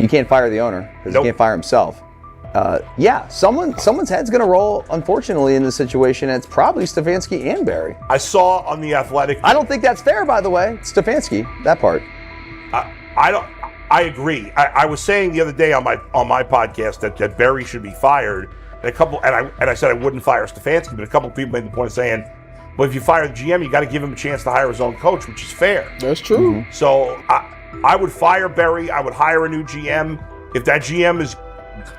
You can't fire the owner because Nope. he can't fire himself. Someone's head's going to roll, unfortunately, in this situation. And it's probably Stefanski and Barry. I saw on The Athletic. I don't think that's fair, by the way. It's Stefanski, that part. I agree. I was saying the other day on my podcast that Barry should be fired. And I said I wouldn't fire Stefanski, but a couple of people made the point of saying, well, if you fire the GM, you got to give him a chance to hire his own coach, which is fair. That's true. Mm-hmm. So I would fire Barry. I would hire a new GM. If that GM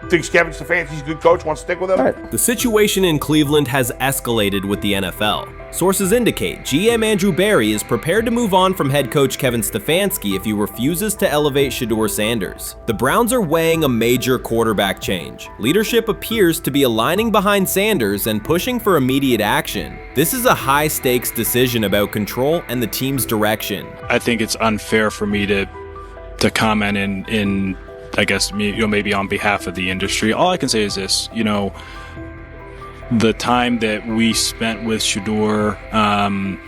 thinks Kevin Stefanski's a good coach, wants to stick with him. Right. The situation in Cleveland has escalated with the NFL. Sources indicate GM Andrew Barry is prepared to move on from head coach Kevin Stefanski if he refuses to elevate SHEDEUR Sanders. The Browns are weighing a major quarterback change. Leadership appears to be aligning behind Sanders and pushing for immediate action. This is a high-stakes decision about control and the team's direction. I think it's unfair for me to comment in I guess, maybe on behalf of the industry. All I can say is this, the time that we spent with SHEDEUR, and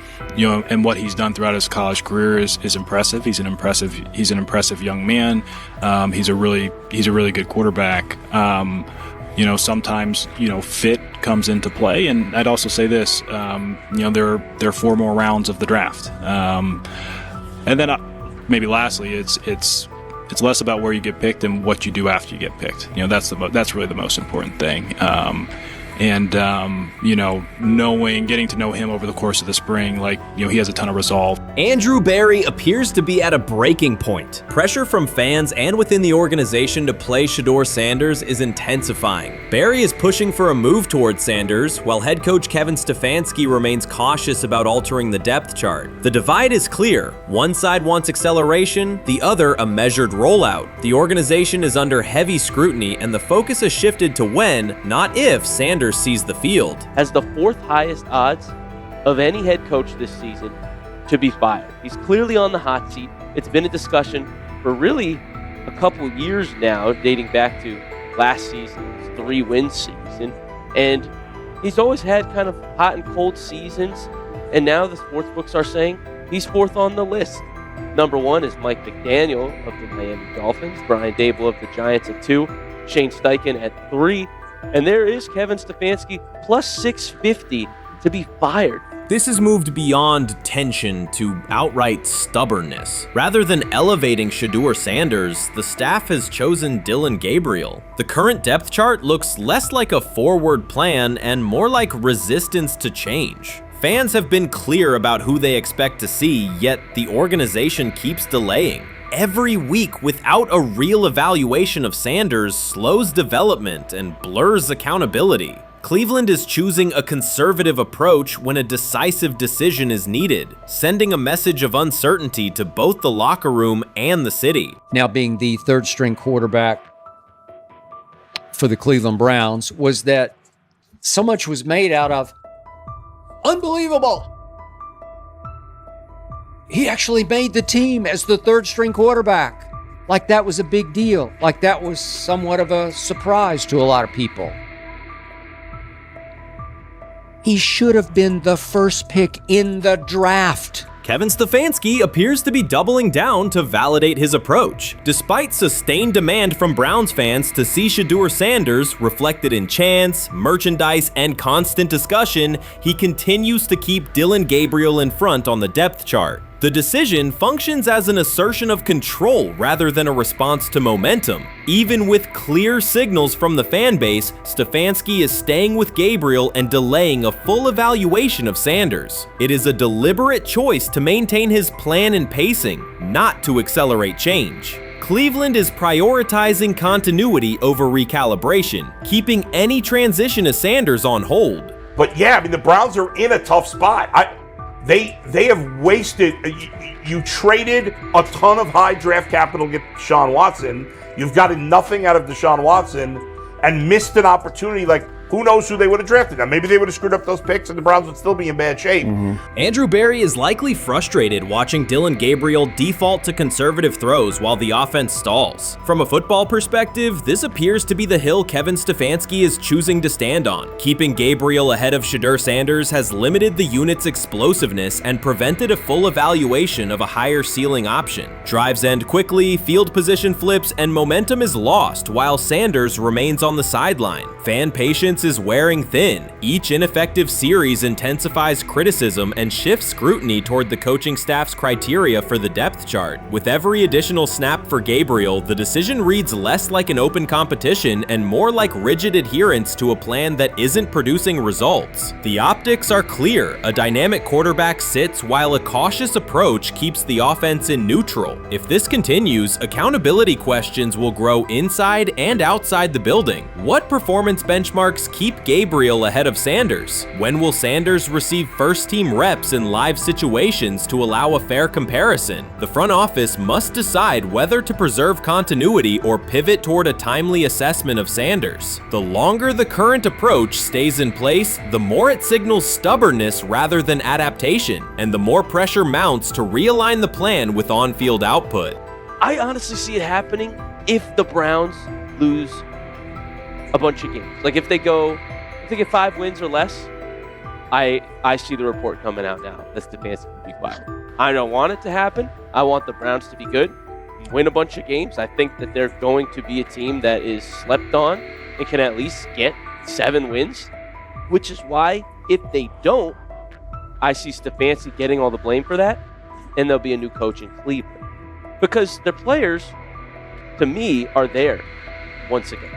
what he's done throughout his college career is impressive. He's an impressive young man. He's a really good quarterback. Sometimes, fit comes into play. And I'd also say this, there are 4 more rounds of the draft. And then maybe lastly, it's less about where you get picked and what you do after you get picked. That's really the most important thing. Getting to know him over the course of the spring, he has a ton of resolve. Andrew Barry appears to be at a breaking point. Pressure from fans and within the organization to play SHEDEUR Sanders is intensifying. Barry is pushing for a move towards Sanders, while head coach Kevin Stefanski remains cautious about altering the depth chart. The divide is clear. One side wants acceleration, the other a measured rollout. The organization is under heavy scrutiny, and the focus has shifted to when, not if, Sanders sees the field. Has the 4th highest odds of any head coach this season to be fired. He's clearly on the hot seat. It's been a discussion for really a couple of years now, dating back to last season's 3-win season. And he's always had kind of hot and cold seasons. And now the sports books are saying he's 4th on the list. Number 1 is Mike McDaniel of the Miami Dolphins, Brian Dable of the Giants at 2, Shane Steichen at 3, and there is Kevin Stefanski plus 650 to be fired. This has moved beyond tension to outright stubbornness. Rather than elevating SHEDEUR Sanders, the staff has chosen Dillon Gabriel. The current depth chart looks less like a forward plan and more like resistance to change. Fans have been clear about who they expect to see, yet the organization keeps delaying. Every week without a real evaluation of Sanders slows development and blurs accountability. Cleveland is choosing a conservative approach when a decisive decision is needed, sending a message of uncertainty to both the locker room and the city. Now being the 3rd-string quarterback for the Cleveland Browns, was that so much was made out of unbelievable. He actually made the team as the 3rd-string quarterback. Like that was a big deal. Like that was somewhat of a surprise to a lot of people. He should have been the first pick in the draft. Kevin Stefanski appears to be doubling down to validate his approach. Despite sustained demand from Browns fans to see SHEDEUR Sanders reflected in chants, merchandise, and constant discussion, he continues to keep Dillon Gabriel in front on the depth chart. The decision functions as an assertion of control rather than a response to momentum. Even with clear signals from the fan base, Stefanski is staying with Gabriel and delaying a full evaluation of Sanders. It is a deliberate choice to maintain his plan and pacing, not to accelerate change. Cleveland is prioritizing continuity over recalibration, keeping any transition to Sanders on hold. But yeah, I mean, the Browns are in a tough spot. They have wasted. You traded a ton of high draft capital to get Deshaun Watson. You've gotten nothing out of Deshaun Watson and missed an opportunity. Like, who knows who they would have drafted. Now, maybe they would have screwed up those picks and the Browns would still be in bad shape. Andrew Berry is likely frustrated watching Dillon Gabriel default to conservative throws while the offense stalls. From a football perspective, this appears to be the hill Kevin Stefanski is choosing to stand on. Keeping Gabriel ahead of SHEDEUR Sanders has limited the unit's explosiveness and prevented a full evaluation of a higher ceiling option. Drives end quickly, field position flips, and momentum is lost while Sanders remains on the sideline. Fan patience is wearing thin. Each ineffective series intensifies criticism and shifts scrutiny toward the coaching staff's criteria for the depth chart. With every additional snap for Gabriel, the decision reads less like an open competition and more like rigid adherence to a plan that isn't producing results. The optics are clear. A dynamic quarterback sits while a cautious approach keeps the offense in neutral. If this continues, accountability questions will grow inside and outside the building. What performance benchmarks keep Gabriel ahead of Sanders? When will Sanders receive first-team reps in live situations to allow a fair comparison? The front office must decide whether to preserve continuity or pivot toward a timely assessment of Sanders. The longer the current approach stays in place, the more it signals stubbornness rather than adaptation, and the more pressure mounts to realign the plan with on-field output. I honestly see it happening if the Browns lose a bunch of games. Like if they get 5 wins or less, I see the report coming out now that Stefanski will be fired. I don't want it to happen. I want the Browns to be good, win a bunch of games. I think that they're going to be a team that is slept on and can at least get 7 wins, which is why if they don't, I see Stefanski getting all the blame for that, and there'll be a new coach in Cleveland. Because their players, to me, are there once again.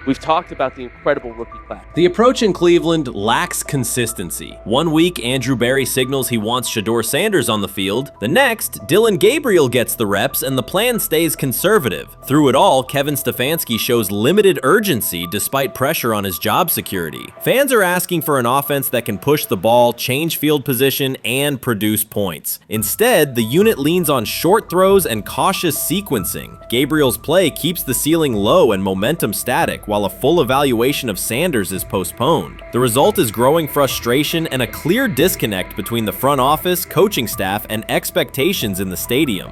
We've talked about the incredible rookie class. The approach in Cleveland lacks consistency. One week, Andrew Berry signals he wants SHEDEUR Sanders on the field. The next, Dillon Gabriel gets the reps and the plan stays conservative. Through it all, Kevin Stefanski shows limited urgency despite pressure on his job security. Fans are asking for an offense that can push the ball, change field position, and produce points. Instead, the unit leans on short throws and cautious sequencing. Gabriel's play keeps the ceiling low and momentum static, while a full evaluation of Sanders is postponed. The result is growing frustration and a clear disconnect between the front office, coaching staff, and expectations in the stadium.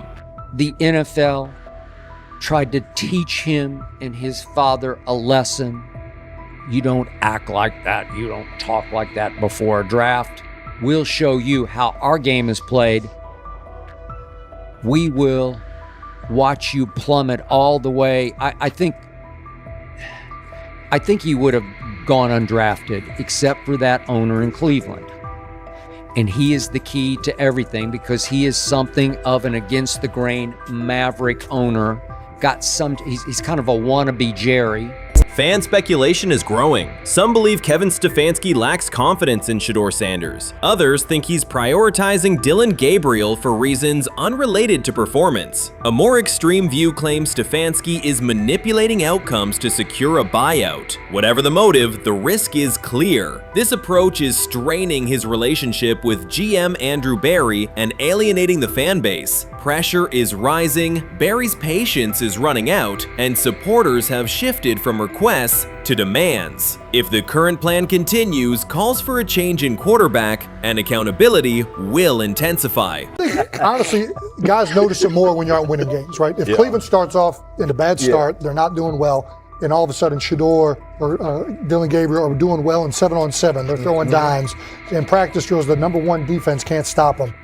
The NFL tried to teach him and his father a lesson. You don't act like that. You don't talk like that before a draft. We'll show you how our game is played. We will watch you plummet all the way. I think he would have gone undrafted except for that owner in Cleveland. And he is the key to everything because he is something of an against-the-grain maverick owner. He's kind of a wannabe Jerry. Fan speculation is growing. Some believe Kevin Stefanski lacks confidence in SHEDEUR Sanders. Others think he's prioritizing Dillon Gabriel for reasons unrelated to performance. A more extreme view claims Stefanski is manipulating outcomes to secure a buyout. Whatever the motive, the risk is clear. This approach is straining his relationship with GM Andrew Berry and alienating the fan base. Pressure is rising, Berry's patience is running out, and supporters have shifted from requests to demands. If the current plan continues, calls for a change in quarterback and accountability will intensify. Honestly, guys notice it more when you're out winning games, right? If Cleveland starts off in a bad start, they're not doing well, and all of a sudden SHEDEUR or Dillon Gabriel are doing well in 7-on-7. They're throwing dimes. In practice drills, the number 1 defense can't stop them.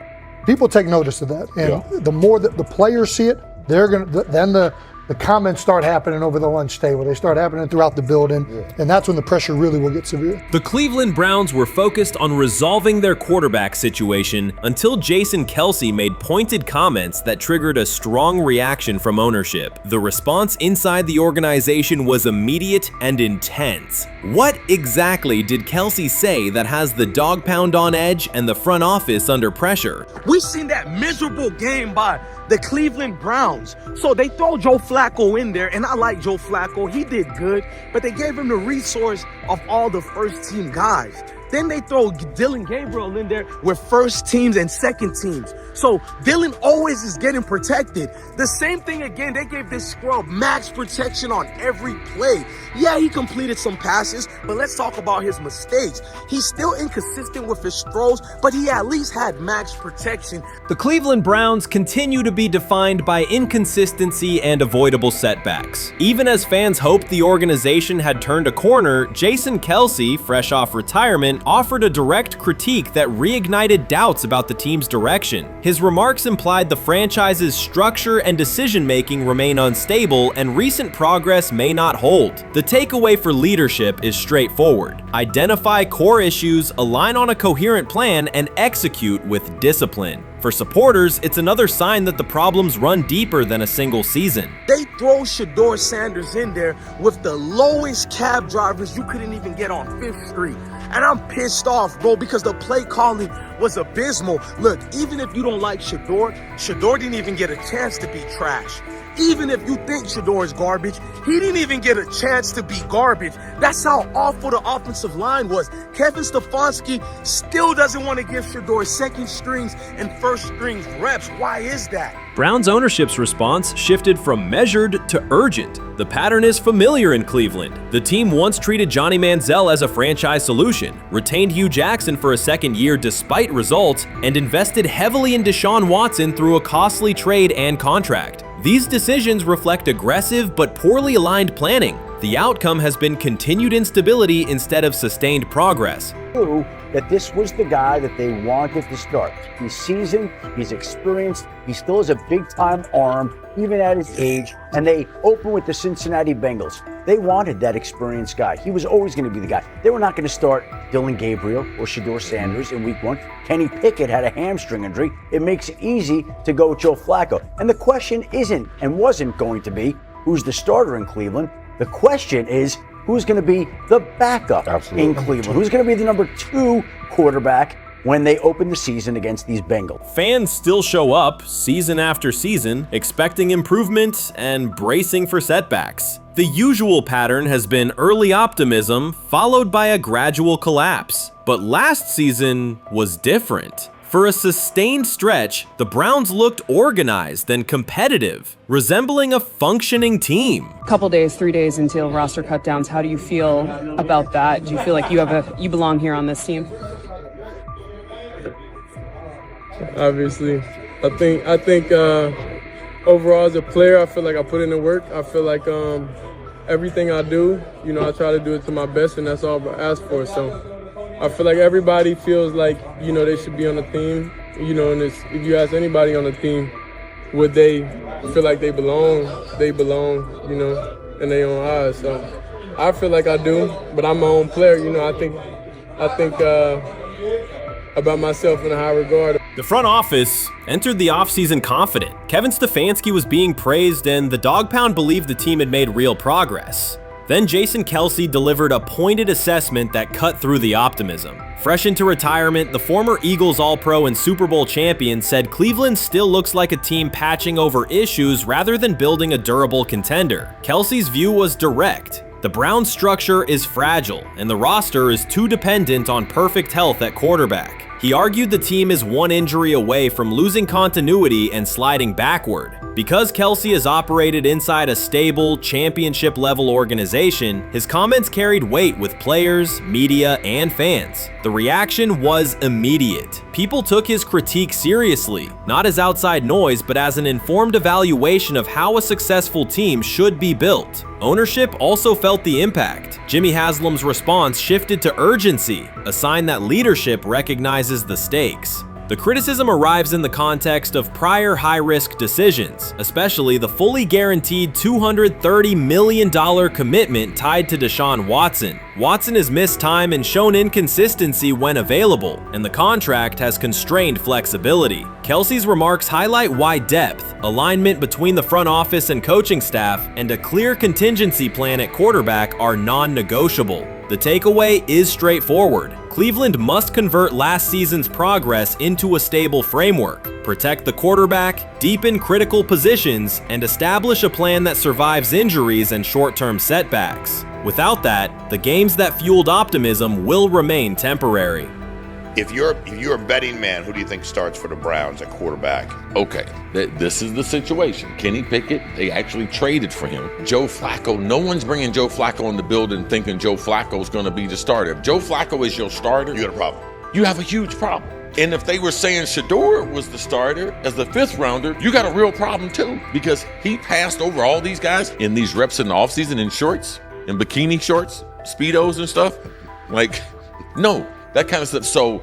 People take notice of that, and the more that the players see it, then the comments start happening over the lunch table. They start happening throughout the building, and that's when the pressure really will get severe. The Cleveland Browns were focused on resolving their quarterback situation until Jason Kelce made pointed comments that triggered a strong reaction from ownership. The response inside the organization was immediate and intense. What exactly did Kelce say that has the dog pound on edge and the front office under pressure? We've seen that miserable game by the Cleveland Browns. So they throw Joe Flacco in there, and I like Joe Flacco. He did good, but they gave him the resource of all the first-team guys. Then they throw Dylan Gabriel in there with first teams and second teams. So Dylan always is getting protected. The same thing again, they gave this scrub max protection on every play. Yeah, he completed some passes, but let's talk about his mistakes. He's still inconsistent with his throws, but he at least had max protection. The Cleveland Browns continue to be defined by inconsistency and avoidable setbacks. Even as fans hoped the organization had turned a corner, Jason Kelce, fresh off retirement, offered a direct critique that reignited doubts about the team's direction. His remarks implied the franchise's structure and decision-making remain unstable and recent progress may not hold. The takeaway for leadership is straightforward. Identify core issues, align on a coherent plan, and execute with discipline. For supporters, it's another sign that the problems run deeper than a single season. They throw SHEDEUR Sanders in there with the lowest cab drivers you couldn't even get on 5th Street. And I'm pissed off, bro, because the play calling was abysmal. Look, even if you don't like SHEDEUR didn't even get a chance to be trash. Even if you think SHEDEUR is garbage, he didn't even get a chance to be garbage. That's how awful the offensive line was. Kevin Stefanski still doesn't want to give SHEDEUR second strings and first strings reps. Why is that? Browns ownership's response shifted from measured to urgent. The pattern is familiar in Cleveland. The team once treated Johnny Manziel as a franchise solution, retained Hugh Jackson for a second year despite results, and invested heavily in Deshaun Watson through a costly trade and contract. These decisions reflect aggressive but poorly aligned planning. The outcome has been continued instability instead of sustained progress. That this was the guy that they wanted to start. He's seasoned, he's experienced, he still has a big-time arm, even at his age, and they open with the Cincinnati Bengals. They wanted that experienced guy. He was always going to be the guy. They were not going to start Dylan Gabriel or SHEDEUR Sanders in week 1. Kenny Pickett had a hamstring injury. It makes it easy to go with Joe Flacco. And the question isn't and wasn't going to be who's the starter in Cleveland. The question is, who's going to be the backup in Cleveland? Who's going to be the number 2 quarterback when they open the season against these Bengals? Fans still show up season after season, expecting improvement and bracing for setbacks. The usual pattern has been early optimism followed by a gradual collapse. But last season was different. For a sustained stretch, the Browns looked organized and competitive, resembling a functioning team. Couple days, 3 days until roster cutdowns, how do you feel about that? Do you feel like you belong here on this team? Obviously, I think overall as a player, I feel like I put in the work. I feel like everything I do, I try to do it to my best, and that's all I ask for. So I feel like everybody feels like, they should be on the team, and if you ask anybody on the team, would they feel like they belong, in their own eyes. So I feel like I do, but I'm my own player, I think about myself in a high regard. The front office entered the offseason confident. Kevin Stefanski was being praised and the Dog Pound believed the team had made real progress. Then Jason Kelce delivered a pointed assessment that cut through the optimism. Fresh into retirement, the former Eagles All-Pro and Super Bowl champion said Cleveland still looks like a team patching over issues rather than building a durable contender. Kelce's view was direct. The Browns' structure is fragile, and the roster is too dependent on perfect health at quarterback. He argued the team is one injury away from losing continuity and sliding backward. Because Kelce has operated inside a stable, championship-level organization, his comments carried weight with players, media, and fans. The reaction was immediate. People took his critique seriously, not as outside noise, but as an informed evaluation of how a successful team should be built. Ownership also felt the impact. Jimmy Haslam's response shifted to urgency, a sign that leadership recognizes the stakes. The criticism arrives in the context of prior high-risk decisions, especially the fully guaranteed $230 million commitment tied to Deshaun Watson. Watson has missed time and shown inconsistency when available, and the contract has constrained flexibility. Kelce's remarks highlight why depth, alignment between the front office and coaching staff, and a clear contingency plan at quarterback are non-negotiable. The takeaway is straightforward. Cleveland must convert last season's progress into a stable framework, protect the quarterback, deepen critical positions, and establish a plan that survives injuries and short-term setbacks. Without that, the games that fueled optimism will remain temporary. If you're a betting man, who do you think starts for the Browns at quarterback? Okay, this is the situation. Kenny Pickett, they actually traded for him. Joe Flacco, no one's bringing Joe Flacco in the building thinking Joe Flacco's going to be the starter. If Joe Flacco is your starter, You got a problem. you have a huge problem. And if they were saying SHEDEUR was the starter as the 5th rounder, you got a real problem too, because he passed over all these guys in these reps in the offseason in shorts, in bikini shorts, Speedos and stuff. Like, no, that kind of stuff. So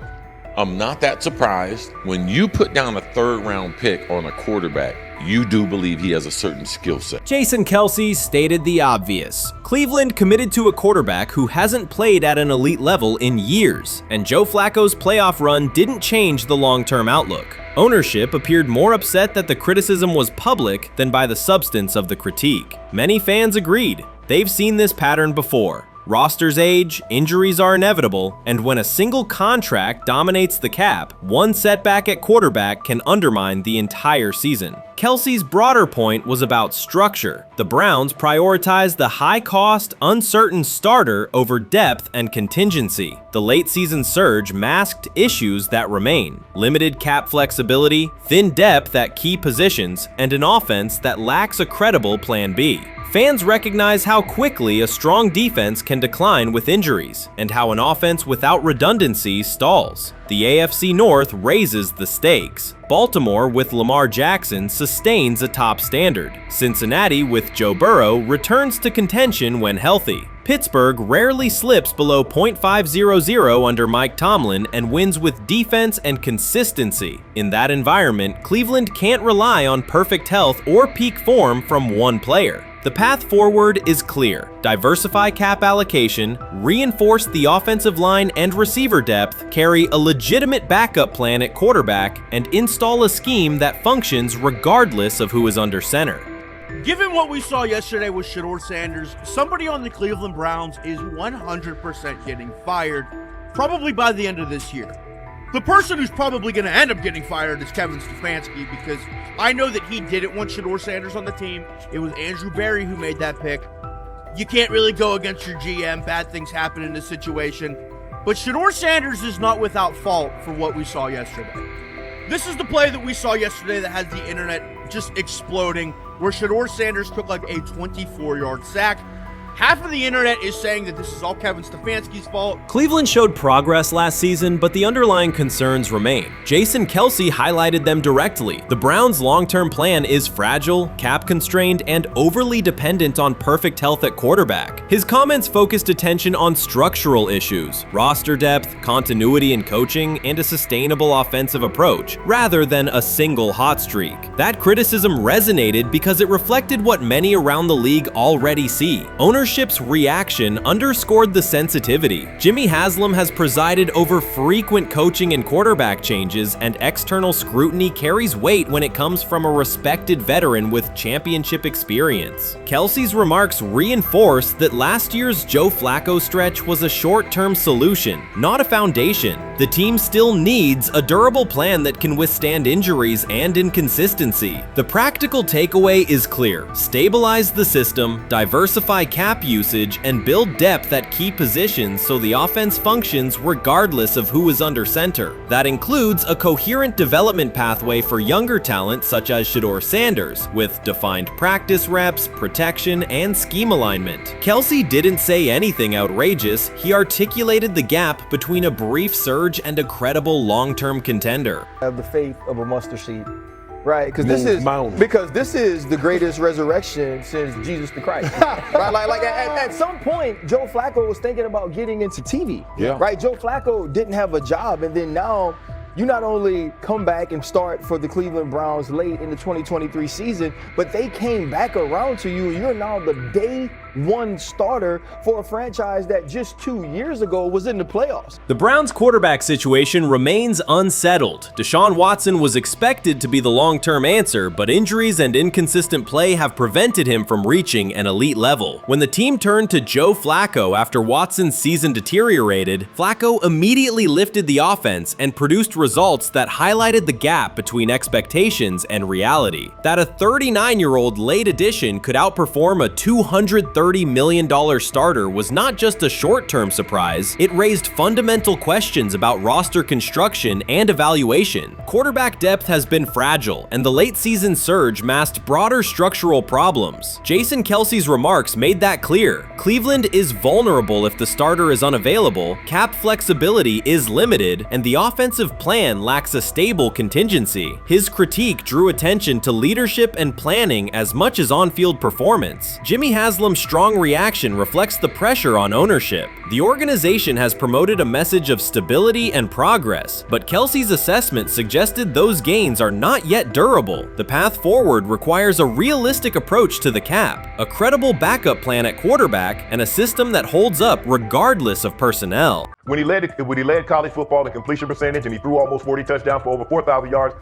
I'm not that surprised. When you put down a 3rd round pick on a quarterback, you do believe he has a certain skill set. Jason Kelce stated the obvious. Cleveland committed to a quarterback who hasn't played at an elite level in years, and Joe Flacco's playoff run didn't change the long-term outlook. Ownership appeared more upset that the criticism was public than by the substance of the critique. Many fans agreed. They've seen this pattern before. Rosters age, injuries are inevitable, and when a single contract dominates the cap, one setback at quarterback can undermine the entire season. Kelce's broader point was about structure. The Browns prioritized the high-cost, uncertain starter over depth and contingency. The late-season surge masked issues that remain: limited cap flexibility, thin depth at key positions, and an offense that lacks a credible Plan B. Fans recognize how quickly a strong defense can decline with injuries, and how an offense without redundancy stalls. The AFC North raises the stakes. Baltimore with Lamar Jackson sustains a top standard. Cincinnati with Joe Burrow returns to contention when healthy. Pittsburgh rarely slips below .500 under Mike Tomlin and wins with defense and consistency. In that environment, Cleveland can't rely on perfect health or peak form from one player. The path forward is clear. Diversify cap allocation, reinforce the offensive line and receiver depth, carry a legitimate backup plan at quarterback, and install a scheme that functions regardless of who is under center. Given what we saw yesterday with SHEDEUR Sanders, somebody on the Cleveland Browns is 100% getting fired, probably by the end of this year. The person who's probably going to end up getting fired is Kevin Stefanski, because I know that he didn't want SHEDEUR Sanders on the team. It was Andrew Berry who made that pick. You can't really go against your GM. Bad things happen in this situation. But SHEDEUR Sanders is not without fault for what we saw yesterday. This is the play that we saw yesterday that has the internet just exploding, where SHEDEUR Sanders took like a 24-yard sack. Half of the internet is saying that this is all Kevin Stefanski's fault. Cleveland showed progress last season, but the underlying concerns remain. Jason Kelce highlighted them directly. The Browns' long-term plan is fragile, cap-constrained, and overly dependent on perfect health at quarterback. His comments focused attention on structural issues, roster depth, continuity in coaching, and a sustainable offensive approach, rather than a single hot streak. That criticism resonated because it reflected what many around the league already see. Ownership's reaction underscored the sensitivity. Jimmy Haslam has presided over frequent coaching and quarterback changes, and external scrutiny carries weight when it comes from a respected veteran with championship experience. Kelce's remarks reinforce that last year's Joe Flacco stretch was a short-term solution, not a foundation. The team still needs a durable plan that can withstand injuries and inconsistency. The practical takeaway is clear: stabilize the system, diversify cap usage, and build depth at key positions so the offense functions regardless of who is under center. That includes a coherent development pathway for younger talent such as SHEDEUR Sanders, with defined practice reps, protection, and scheme alignment. Kelce didn't say anything outrageous. He articulated the gap between a brief surge and a credible long-term contender. I have the faith of a mustard seed. Right, because this is the greatest resurrection since Jesus the Christ. Right, like at some point, Joe Flacco was thinking about getting into TV. Yeah. Right, Joe Flacco didn't have a job, and then now you not only come back and start for the Cleveland Browns late in the 2023 season, but they came back around to you. You're now the day one starter for a franchise that just 2 years ago was in the playoffs. The Browns' quarterback situation remains unsettled. Deshaun Watson was expected to be the long-term answer, but injuries and inconsistent play have prevented him from reaching an elite level. When the team turned to Joe Flacco after Watson's season deteriorated, Flacco immediately lifted the offense and produced results that highlighted the gap between expectations and reality. That a 39-year-old late addition could outperform a $230 million starter was not just a short-term surprise, it raised fundamental questions about roster construction and evaluation. Quarterback depth has been fragile, and the late-season surge masked broader structural problems. Jason Kelce's remarks made that clear. Cleveland is vulnerable if the starter is unavailable, cap flexibility is limited, and the offensive plan lacks a stable contingency. His critique drew attention to leadership and planning as much as on-field performance. Jimmy Haslam's strong reaction reflects the pressure on ownership. The organization has promoted a message of stability and progress, but Kelce's assessment suggested those gains are not yet durable. The path forward requires a realistic approach to the cap, a credible backup plan at quarterback, and a system that holds up regardless of personnel. When he led college football in completion percentage and he threw almost 40 touchdowns for over 4,000 yards,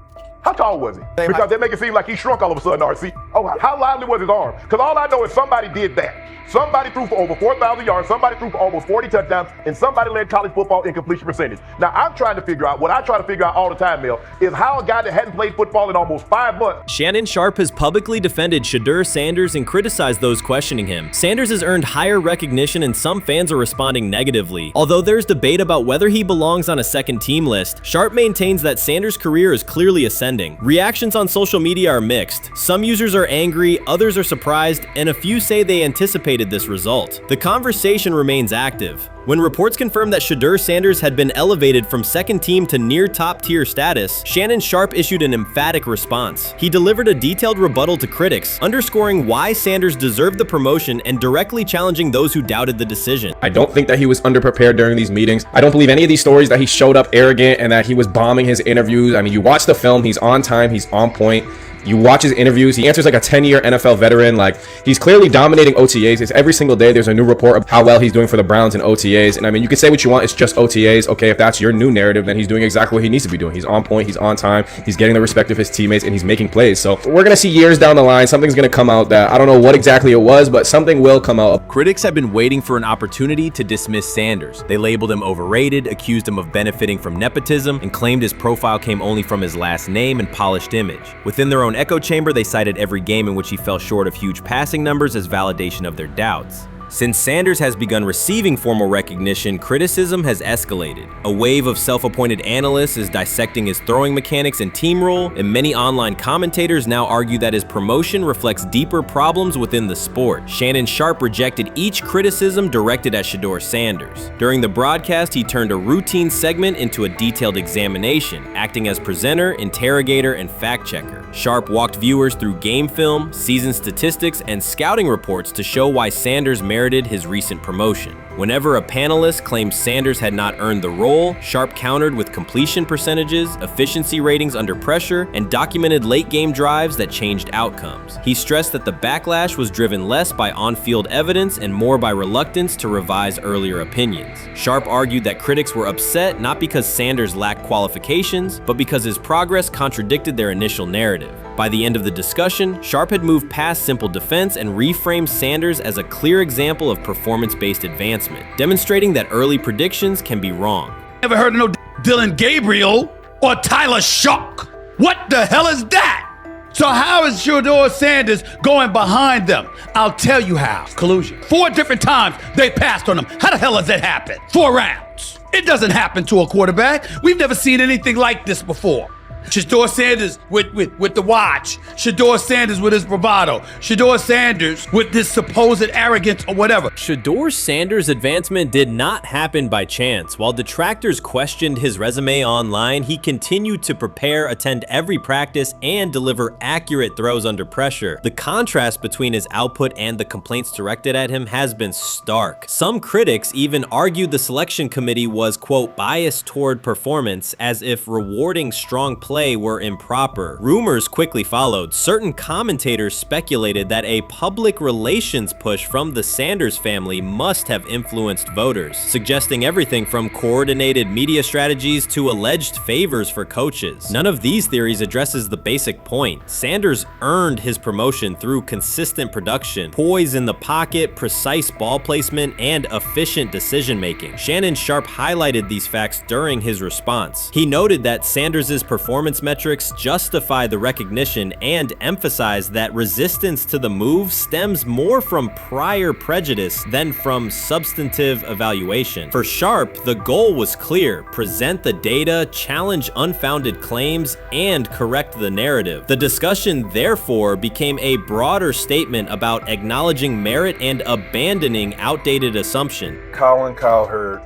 how tall was he? Because they make it seem like he shrunk all of a sudden, RC. Oh, how lively was his arm? Because all I know is somebody did that. Somebody threw for over 4,000 yards, somebody threw for almost 40 touchdowns, and somebody led college football in completion percentage. Now, I'm trying to figure out, what I try to figure out all the time, Mel, is how a guy that hadn't played football in almost 5 months. Shannon Sharpe has publicly defended SHEDEUR Sanders and criticized those questioning him. Sanders has earned higher recognition and some fans are responding negatively. Although there's debate about whether he belongs on a second team list, Sharpe maintains that Sanders' career is clearly ascending. Reactions on social media are mixed. Some users are angry, others are surprised, and a few say they anticipated this result. The conversation remains active. When reports confirmed that SHEDEUR Sanders had been elevated from second team to near top tier status, Shannon Sharpe issued an emphatic response. He delivered a detailed rebuttal to critics, underscoring why Sanders deserved the promotion and directly challenging those who doubted the decision. I don't think that he was underprepared during these meetings. I don't believe any of these stories that he showed up arrogant and that he was bombing his interviews. I mean, you watch the film, he's on time, he's on point. You watch his interviews, he answers like a 10-year NFL veteran. Like, he's clearly dominating OTAs. It's every single day there's a new report of how well he's doing for the Browns in OTAs. And I mean, you can say what you want, it's just OTAs. Okay, if that's your new narrative, then he's doing exactly what he needs to be doing. He's on point, he's on time, he's getting the respect of his teammates, and he's making plays. So we're gonna see years down the line, something's gonna come out that I don't know what exactly it was, but something will come out. Critics have been waiting for an opportunity to dismiss Sanders. They labeled him overrated, accused him of benefiting from nepotism, and claimed his profile came only from his last name and polished image. Within their own echo chamber, they cited every game in which he fell short of huge passing numbers as validation of their doubts. Since Sanders has begun receiving formal recognition, criticism has escalated. A wave of self-appointed analysts is dissecting his throwing mechanics and team role, and many online commentators now argue that his promotion reflects deeper problems within the sport. Shannon Sharpe rejected each criticism directed at SHEDEUR Sanders. During the broadcast, he turned a routine segment into a detailed examination, acting as presenter, interrogator, and fact-checker. Sharpe walked viewers through game film, season statistics, and scouting reports to show why Sanders merited his recent promotion. Whenever a panelist claimed Sanders had not earned the role, Sharpe countered with completion percentages, efficiency ratings under pressure, and documented late-game drives that changed outcomes. He stressed that the backlash was driven less by on-field evidence and more by reluctance to revise earlier opinions. Sharpe argued that critics were upset not because Sanders lacked qualifications, but because his progress contradicted their initial narrative. By the end of the discussion, Sharpe had moved past simple defense and reframed Sanders as a clear example of performance-based advancement, demonstrating that early predictions can be wrong. Never heard of no Dylan Gabriel or Tyler Shock. What the hell is that? So how is SHEDEUR Sanders going behind them? I'll tell you how. Collusion. 4 different times they passed on him. How the hell does that happen? 4 rounds. It doesn't happen to a quarterback. We've never seen anything like this before. SHEDEUR Sanders with the watch. SHEDEUR Sanders with his bravado. SHEDEUR Sanders with this supposed arrogance or whatever. SHEDEUR Sanders' advancement did not happen by chance. While detractors questioned his resume online, he continued to prepare, attend every practice, and deliver accurate throws under pressure. The contrast between his output and the complaints directed at him has been stark. Some critics even argued the selection committee was, quote, biased toward performance, as if rewarding strong play play were improper. Rumors quickly followed. Certain commentators speculated that a public relations push from the Sanders family must have influenced voters, suggesting everything from coordinated media strategies to alleged favors for coaches. None of these theories addresses the basic point. Sanders earned his promotion through consistent production, poise in the pocket, precise ball placement, and efficient decision-making. Shannon Sharpe highlighted these facts during his response. He noted that Sanders' performance metrics justify the recognition and emphasized that resistance to the move stems more from prior prejudice than from substantive evaluation. For Sharpe, the goal was clear: present the data, challenge unfounded claims, and correct the narrative. The discussion, therefore, became a broader statement about acknowledging merit and abandoning outdated assumption. Colin Cowherd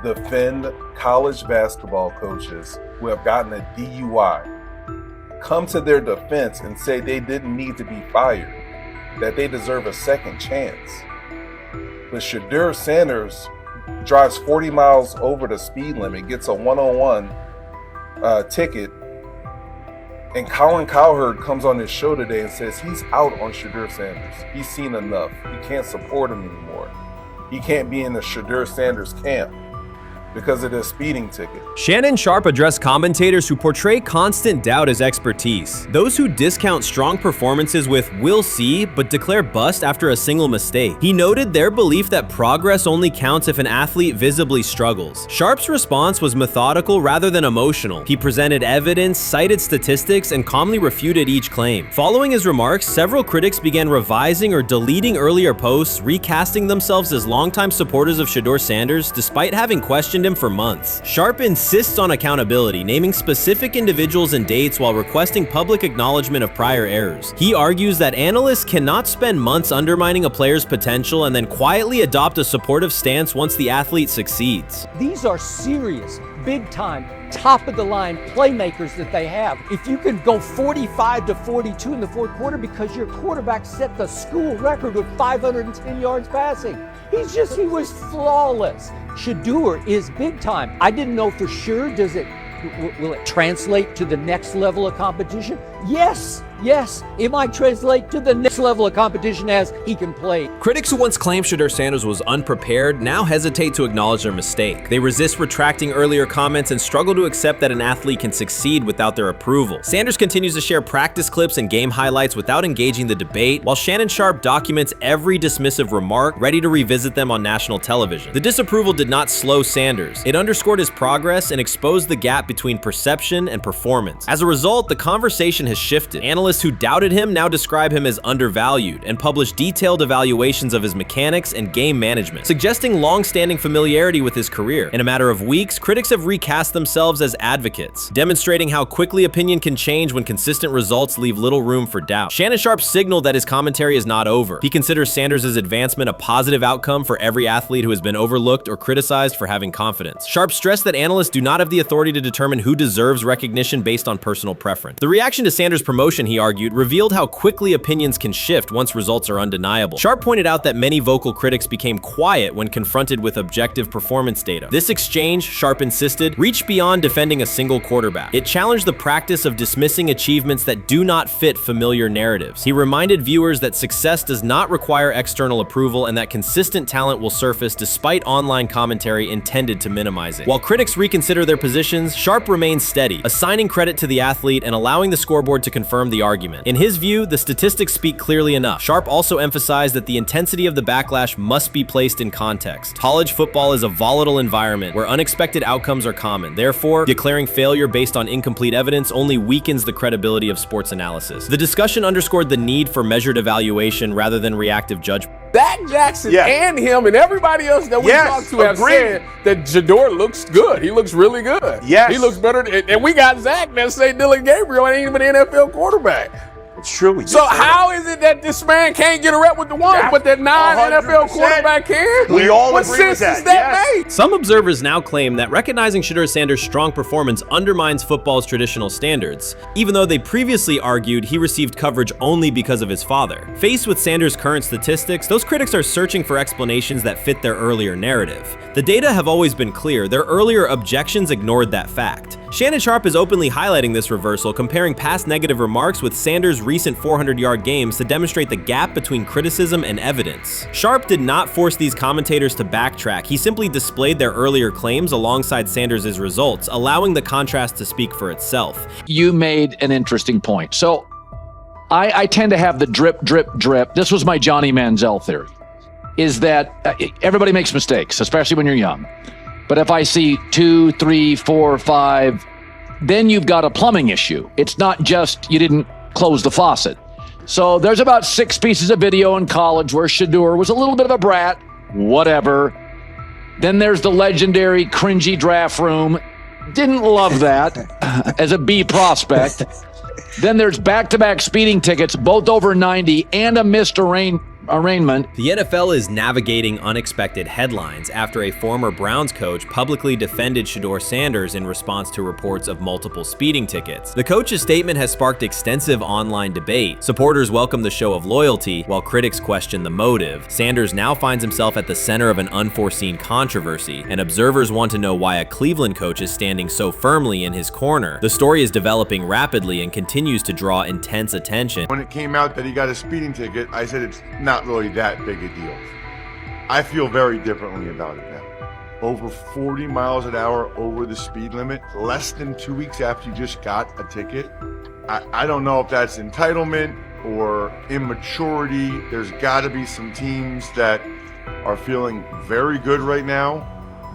defend college basketball coaches who have gotten a DUI, come to their defense and say they didn't need to be fired, that they deserve a second chance. But SHEDEUR Sanders drives 40 miles over the speed limit, gets a one-on-one ticket, and Colin Cowherd comes on his show today and says he's out on SHEDEUR Sanders. He's seen enough. He can't support him anymore. He can't be in the SHEDEUR Sanders camp because of this speeding ticket. Shannon Sharpe addressed commentators who portray constant doubt as expertise. Those who discount strong performances with "we'll see" but declare bust after a single mistake. He noted their belief that progress only counts if an athlete visibly struggles. Sharpe's response was methodical rather than emotional. He presented evidence, cited statistics, and calmly refuted each claim. Following his remarks, several critics began revising or deleting earlier posts, recasting themselves as longtime supporters of SHEDEUR Sanders despite having questioned him for months. Sharpe insists on accountability, naming specific individuals and dates while requesting public acknowledgement of prior errors. He argues that analysts cannot spend months undermining a player's potential and then quietly adopt a supportive stance once the athlete succeeds. These are serious, big-time, top-of-the-line playmakers that they have. If you can go 45 to 42 in the fourth quarter because your quarterback set the school record with 510 yards passing. He was flawless. SHEDEUR is big time. I didn't know for sure, will it translate to the next level of competition? Yes, it might translate to the next level of competition as he can play. Critics who once claimed SHEDEUR Sanders was unprepared now hesitate to acknowledge their mistake. They resist retracting earlier comments and struggle to accept that an athlete can succeed without their approval. Sanders continues to share practice clips and game highlights without engaging the debate, while Shannon Sharpe documents every dismissive remark, ready to revisit them on national television. The disapproval did not slow Sanders. It underscored his progress and exposed the gap between perception and performance. As a result, the conversation has shifted. Analysts who doubted him now describe him as undervalued and publish detailed evaluations of his mechanics and game management, suggesting long-standing familiarity with his career. In a matter of weeks, critics have recast themselves as advocates, demonstrating how quickly opinion can change when consistent results leave little room for doubt. Shannon Sharpe signaled that his commentary is not over. He considers Sanders' advancement a positive outcome for every athlete who has been overlooked or criticized for having confidence. Sharpe stressed that analysts do not have the authority to determine who deserves recognition based on personal preference. The reaction to Sanders' promotion, he argued, revealed how quickly opinions can shift once results are undeniable. Sharpe pointed out that many vocal critics became quiet when confronted with objective performance data. This exchange, Sharpe insisted, reached beyond defending a single quarterback. It challenged the practice of dismissing achievements that do not fit familiar narratives. He reminded viewers that success does not require external approval and that consistent talent will surface despite online commentary intended to minimize it. While critics reconsider their positions, Sharpe remains steady, assigning credit to the athlete and allowing the scoreboard to confirm the argument. In his view, the statistics speak clearly enough. Sharpe also emphasized that the intensity of the backlash must be placed in context. College football is a volatile environment where unexpected outcomes are common. Therefore, declaring failure based on incomplete evidence only weakens the credibility of sports analysis. The discussion underscored the need for measured evaluation rather than reactive judgment. Dak Jackson and him and everybody else that we talked to have said that SHEDEUR looks good. He looks really good. He looks better. And we got Zach that say Dylan Gabriel ain't even an NFL quarterback. It's true. So how is it that this man can't get a rep with the ones, but that non-NFL quarterback can? We all what agree with sense that. does that make? Some observers now claim that recognizing SHEDEUR Sanders' strong performance undermines football's traditional standards, even though they previously argued he received coverage only because of his father. Faced with Sanders' current statistics, those critics are searching for explanations that fit their earlier narrative. The data have always been clear. Their earlier objections ignored that fact. Shannon Sharpe is openly highlighting this reversal, comparing past negative remarks with Sanders' recent 400-yard games to demonstrate the gap between criticism and evidence. Sharpe did not force these commentators to backtrack. He simply displayed their earlier claims alongside Sanders' results, allowing the contrast to speak for itself. You made an interesting point. So I tend to have the drip, drip, drip. This was my Johnny Manziel theory, is that everybody makes mistakes, especially when you're young. But if I see 2, 3, 4, 5, then you've got a plumbing issue. It's not just you didn't close the faucet. So there's about 6 pieces of video in college where SHEDEUR was a little bit of a brat, whatever. Then there's the legendary cringy draft room. Didn't love that as a B prospect. Then there's back-to-back speeding tickets, both over 90, and a missed arraignment. The NFL is navigating unexpected headlines after a former Browns coach publicly defended SHEDEUR Sanders in response to reports of multiple speeding tickets. The coach's statement has sparked extensive online debate. Supporters welcome the show of loyalty, while critics question the motive. Sanders now finds himself at the center of an unforeseen controversy, and observers want to know why a Cleveland coach is standing so firmly in his corner. The story is developing rapidly and continues to draw intense attention. When it came out that he got a speeding ticket, I said it's not really that big a deal. I feel very differently about it now. Over 40 miles an hour over the speed limit, less than 2 weeks after you just got a ticket. I don't know if that's entitlement or immaturity. There's got to be some teams that are feeling very good right now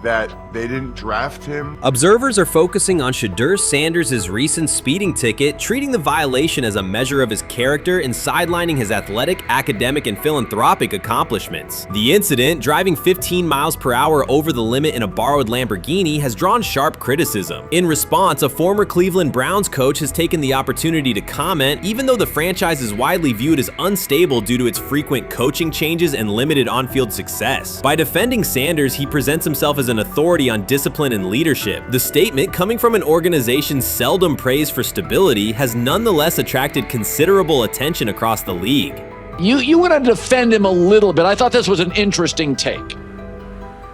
that they didn't draft him. Observers are focusing on SHEDEUR Sanders' recent speeding ticket, treating the violation as a measure of his character and sidelining his athletic, academic, and philanthropic accomplishments. The incident, driving 15 miles per hour over the limit in a borrowed Lamborghini, has drawn sharp criticism. In response, a former Cleveland Browns coach has taken the opportunity to comment, even though the franchise is widely viewed as unstable due to its frequent coaching changes and limited on-field success. By defending Sanders, he presents himself as an authority on discipline and leadership. The statement, coming from an organization seldom praised for stability, has nonetheless attracted considerable attention across the league. You want to defend him a little bit. I thought this was an interesting take.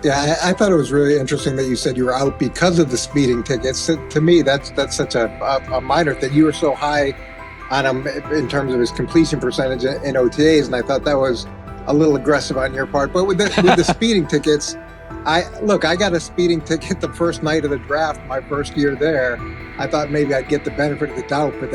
Yeah, I thought it was really interesting that you said you were out because of the speeding tickets. To me, that's such a minor thing. You were so high on him in terms of his completion percentage in OTAs, and I thought that was a little aggressive on your part. But with the speeding tickets, I got a speeding ticket the first night of the draft, my first year there. I thought maybe I'd get the benefit of the doubt, but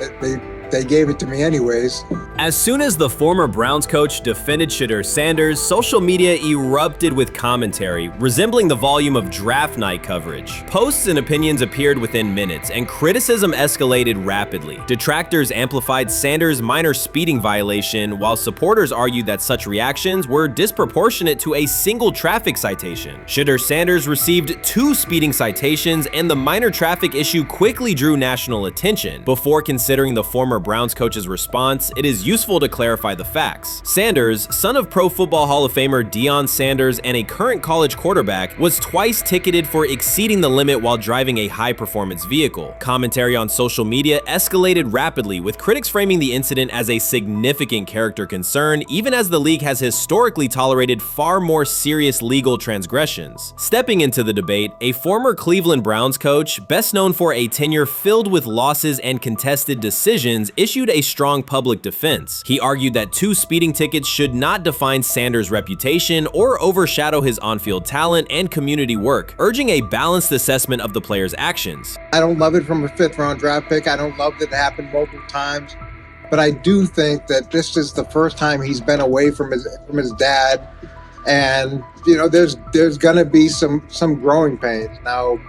they gave it to me anyways. As soon as the former Browns coach defended SHEDEUR Sanders, social media erupted with commentary, resembling the volume of draft night coverage. Posts and opinions appeared within minutes, and criticism escalated rapidly. Detractors amplified Sanders' minor speeding violation, while supporters argued that such reactions were disproportionate to a single traffic citation. SHEDEUR Sanders received 2 speeding citations, and the minor traffic issue quickly drew national attention. Before considering the former Browns coach's response, it is useful to clarify the facts. Sanders, son of Pro Football Hall of Famer Deion Sanders and a current college quarterback, was twice ticketed for exceeding the limit while driving a high-performance vehicle. Commentary on social media escalated rapidly, with critics framing the incident as a significant character concern, even as the league has historically tolerated far more serious legal transgressions. Stepping into the debate, a former Cleveland Browns coach, best known for a tenure filled with losses and contested decisions, issued a strong public defense. He argued that 2 speeding tickets should not define Sanders' reputation or overshadow his on-field talent and community work, urging a balanced assessment of the player's actions. I don't love it from a 5th-round draft pick. I don't love that it happened multiple times, but I do think that this is the first time he's been away from his dad, and there's gonna be some growing pains now.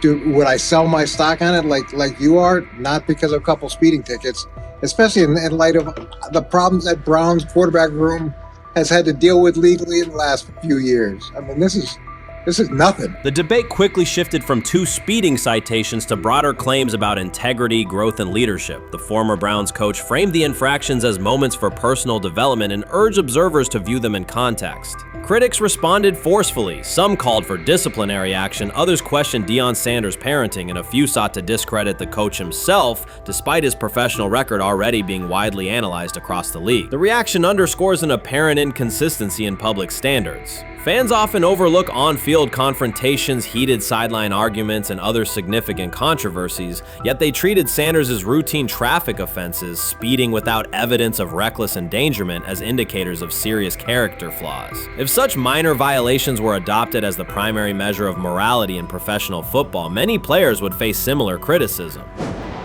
Would I sell my stock on it like you are? Not because of a couple speeding tickets, especially in light of the problems that Brown's quarterback room has had to deal with legally in the last few years. I mean, this is nothing. The debate quickly shifted from 2 speeding citations to broader claims about integrity, growth, and leadership. The former Browns coach framed the infractions as moments for personal development and urged observers to view them in context. Critics responded forcefully. Some called for disciplinary action, others questioned Deion Sanders' parenting, and a few sought to discredit the coach himself, despite his professional record already being widely analyzed across the league. The reaction underscores an apparent inconsistency in public standards. Fans often overlook on-field confrontations, heated sideline arguments, and other significant controversies, yet they treated Sanders' routine traffic offenses, speeding without evidence of reckless endangerment, as indicators of serious character flaws. If such minor violations were adopted as the primary measure of morality in professional football, many players would face similar criticism.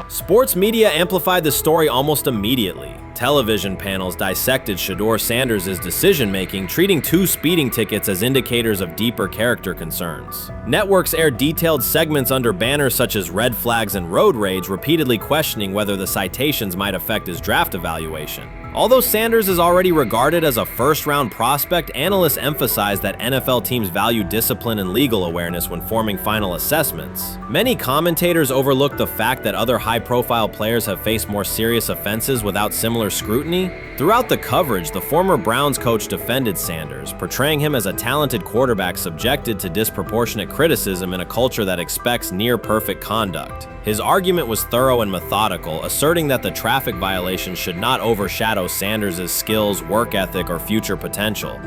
Sports media amplified the story almost immediately. Television panels dissected SHEDEUR Sanders' decision-making, treating 2 speeding tickets as indicators of deeper character concerns. Networks aired detailed segments under banners such as red flags and road rage, repeatedly questioning whether the citations might affect his draft evaluation. Although Sanders is already regarded as a first-round prospect, analysts emphasize that NFL teams value discipline and legal awareness when forming final assessments. Many commentators overlook the fact that other high-profile players have faced more serious offenses without similar scrutiny. Throughout the coverage, the former Browns coach defended Sanders, portraying him as a talented quarterback subjected to disproportionate criticism in a culture that expects near-perfect conduct. His argument was thorough and methodical, asserting that the traffic violation should not overshadow Sanders' skills, work ethic, or future potential.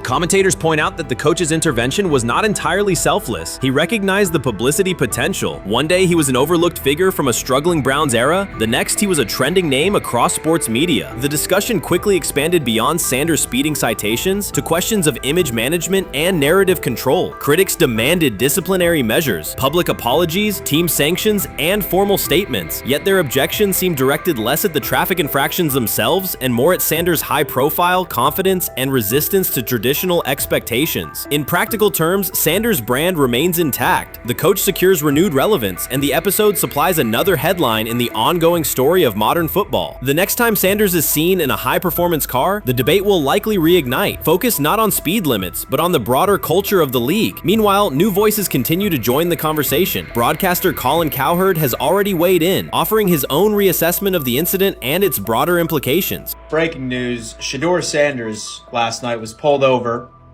Commentators point out that the coach's intervention was not entirely selfless. He recognized the publicity potential. One day he was an overlooked figure from a struggling Browns era, the next he was a trending name across sports media. The discussion quickly expanded beyond Sanders' speeding citations to questions of image management and narrative control. Critics demanded disciplinary measures, public apologies, team sanctions, and formal statements, yet their objections seemed directed less at the traffic infractions themselves and more at Sanders' high profile, confidence, and resistance to traditional expectations. In practical terms, Sanders' brand remains intact. The coach secures renewed relevance, and the episode supplies another headline in the ongoing story of modern football. The next time Sanders is seen in a high-performance car, the debate will likely reignite, focused not on speed limits, but on the broader culture of the league. Meanwhile, new voices continue to join the conversation. Broadcaster Colin Cowherd has already weighed in, offering his own reassessment of the incident and its broader implications. Breaking news, SHEDEUR Sanders last night was pulled over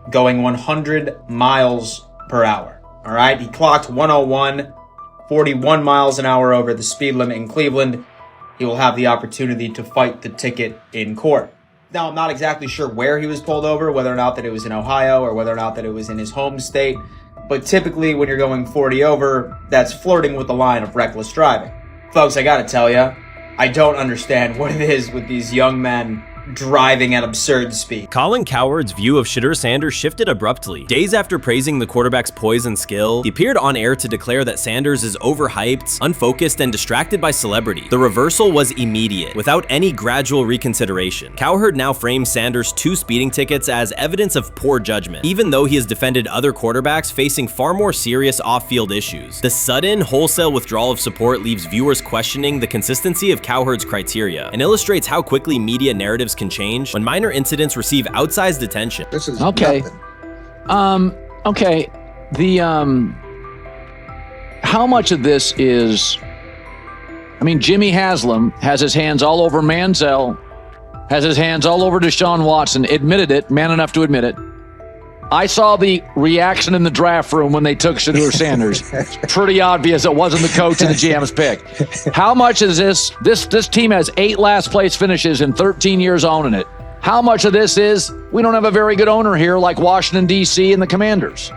going 100 miles per hour. All right, he clocked 101, 41 miles an hour over the speed limit in Cleveland. He will have the opportunity to fight the ticket in court. Now, I'm not exactly sure where he was pulled over, whether or not that it was in Ohio or whether or not that it was in his home state. But typically when you're going 40 over, that's flirting with the line of reckless driving. Folks, I gotta tell you, I don't understand what it is with these young men driving at absurd speed. Colin Cowherd's view of SHEDEUR Sanders shifted abruptly. Days after praising the quarterback's poise and skill, he appeared on air to declare that Sanders is overhyped, unfocused, and distracted by celebrity. The reversal was immediate, without any gradual reconsideration. Cowherd now frames Sanders' 2 speeding tickets as evidence of poor judgment, even though he has defended other quarterbacks facing far more serious off-field issues. The sudden, wholesale withdrawal of support leaves viewers questioning the consistency of Cowherd's criteria and illustrates how quickly media narratives can change when minor incidents receive outsized attention. This is okay. Okay. How much of this is? I mean, Jimmy Haslam has his hands all over Manziel, has his hands all over Deshaun Watson. Admitted it, man enough to admit it. I saw the reaction in the draft room when they took SHEDEUR Sanders. Pretty obvious it wasn't the coach and the GM's pick. How much is this? This team has 8 last place finishes in 13 years owning it. How much of this is we don't have a very good owner here like Washington, D.C. and the Commanders?